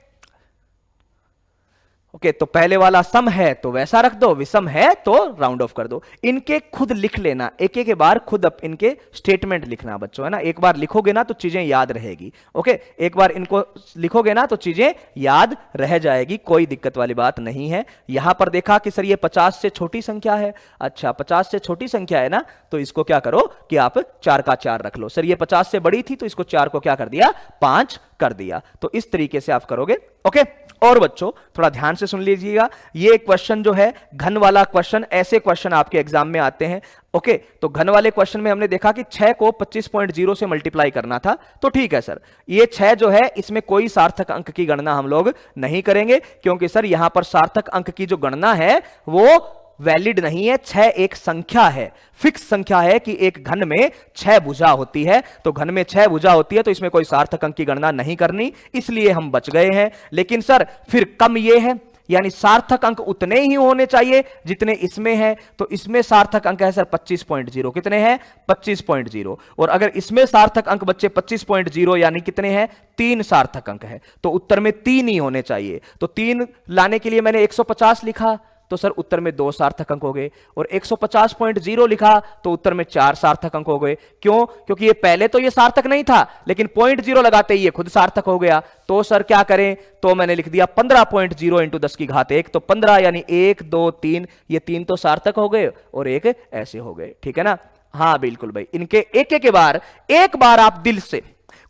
ओके, तो पहले वाला सम है तो वैसा रख दो, विषम है तो राउंड ऑफ कर दो। इनके खुद लिख लेना, एक एक बार खुद इनके स्टेटमेंट लिखना बच्चों, है ना। एक बार लिखोगे ना तो चीजें याद रहेगी। ओके, एक बार इनको लिखोगे ना तो चीजें याद रह जाएगी, कोई दिक्कत वाली बात नहीं है। यहां पर देखा कि सर ये 50 से छोटी संख्या है, अच्छा 50 से छोटी संख्या है ना, तो इसको क्या करो कि आप 4 का 4 रख लो। सर ये 50 से बड़ी थी तो इसको 4 को क्या कर दिया? 5 कर दिया। तो इस तरीके से आप करोगे। ओके, और बच्चों थोड़ा ध्यान से सुन लीजिएगा, ये क्वेश्चन जो है घन वाला क्वेश्चन, ऐसे क्वेश्चन आपके एग्जाम में आते हैं। ओके, तो घन वाले क्वेश्चन में हमने देखा कि 6 को 25.0 से मल्टीप्लाई करना था, तो ठीक है सर, ये 6 जो है इसमें कोई सार्थक अंक की गणना हम लोग नहीं करेंगे, क्योंकि सर यहां पर सार्थक अंक की जो गणना है वो वैलिड नहीं है। 6 एक संख्या है, फिक्स संख्या है कि एक घन में 6 भुजा होती है, तो घन में 6 भुजा होती है तो इसमें कोई सार्थक अंक की गणना नहीं करनी, इसलिए हम बच गए हैं। लेकिन सर फिर कम ये है, यानी सार्थक अंक उतने ही होने चाहिए जितने इसमें है, तो इसमें सार्थक अंक है सर 25.0। कितने हैं? 25.0। और अगर इसमें सार्थक अंक बच्चे 25.0 यानी कितने हैं? 3 सार्थक अंक है, तो उत्तर में 3 ही होने चाहिए। तो 3 लाने के लिए मैंने 150 लिखा, तो सर उत्तर में 2 सार्थक अंक हो गए। और 150.0 लिखा तो उत्तर में 4 सार्थक अंक हो गए। क्यों? क्योंकि ये पहले तो ये सार्थक नहीं था, लेकिन 0.0 लगाते ही ये खुद सार्थक हो गया। तो सर क्या करें? तो मैंने लिख दिया 15.0 इंटू 10 की घात 1, तो 15 यानी 1 2 3, ये 3 तो सार्थक हो गए और एक ऐसे हो गए। ठीक है ना? हाँ बिल्कुल भाई, इनके एक बार आप दिल से,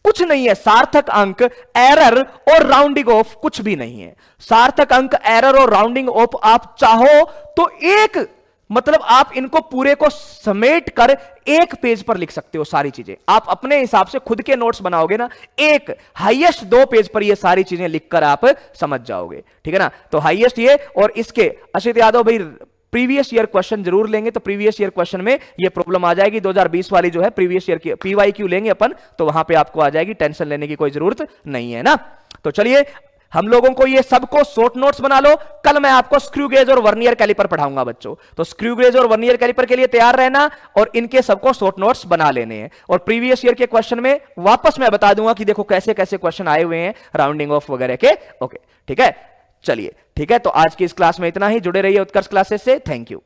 कुछ नहीं है सार्थक अंक, एरर और राउंडिंग ऑफ कुछ भी नहीं है। सार्थक अंक, एरर और राउंडिंग ऑफ आप चाहो तो एक मतलब आप इनको पूरे को समेट कर एक पेज पर लिख सकते हो। सारी चीजें आप अपने हिसाब से खुद के नोट्स बनाओगे ना, एक हाईएस्ट 2 पेज पर ये सारी चीजें लिखकर आप समझ जाओगे। ठीक है ना? तो हाईएस्ट ये, और इसके अशित यादव भाई प्रीवियस ईयर क्वेश्चन जरूर लेंगे, तो प्रीवियस ईयर क्वेश्चन में ये प्रॉब्लम आ जाएगी। 2020 वाली जो है प्रीवियस ईयर की पीवाईक्यू लेंगे अपन, तो वहां पे आपको आ जाएगी, टेंशन लेने की कोई जरूरत नहीं है ना। तो चलिए हम लोगों को ये सबको शॉर्ट नोट्स बना लो। कल मैं आपको स्क्रू गेज और वर्नियर कैलिपर पढ़ाऊंगा बच्चों, तो स्क्रू गेज और वर्नियर कैलिपर के लिए तैयार रहना और इनके सबको शॉर्ट नोट्स बना लेने हैं। और प्रीवियस ईयर के क्वेश्चन में वापस मैं बता दूंगा कि देखो कैसे कैसे क्वेश्चन आए हुए हैं राउंडिंग ऑफ वगैरह के। ओके ठीक है, चलिए ठीक है, तो आज की इस क्लास में इतना ही। जुड़े रहिए उत्कर्ष क्लासेस से। Thank you.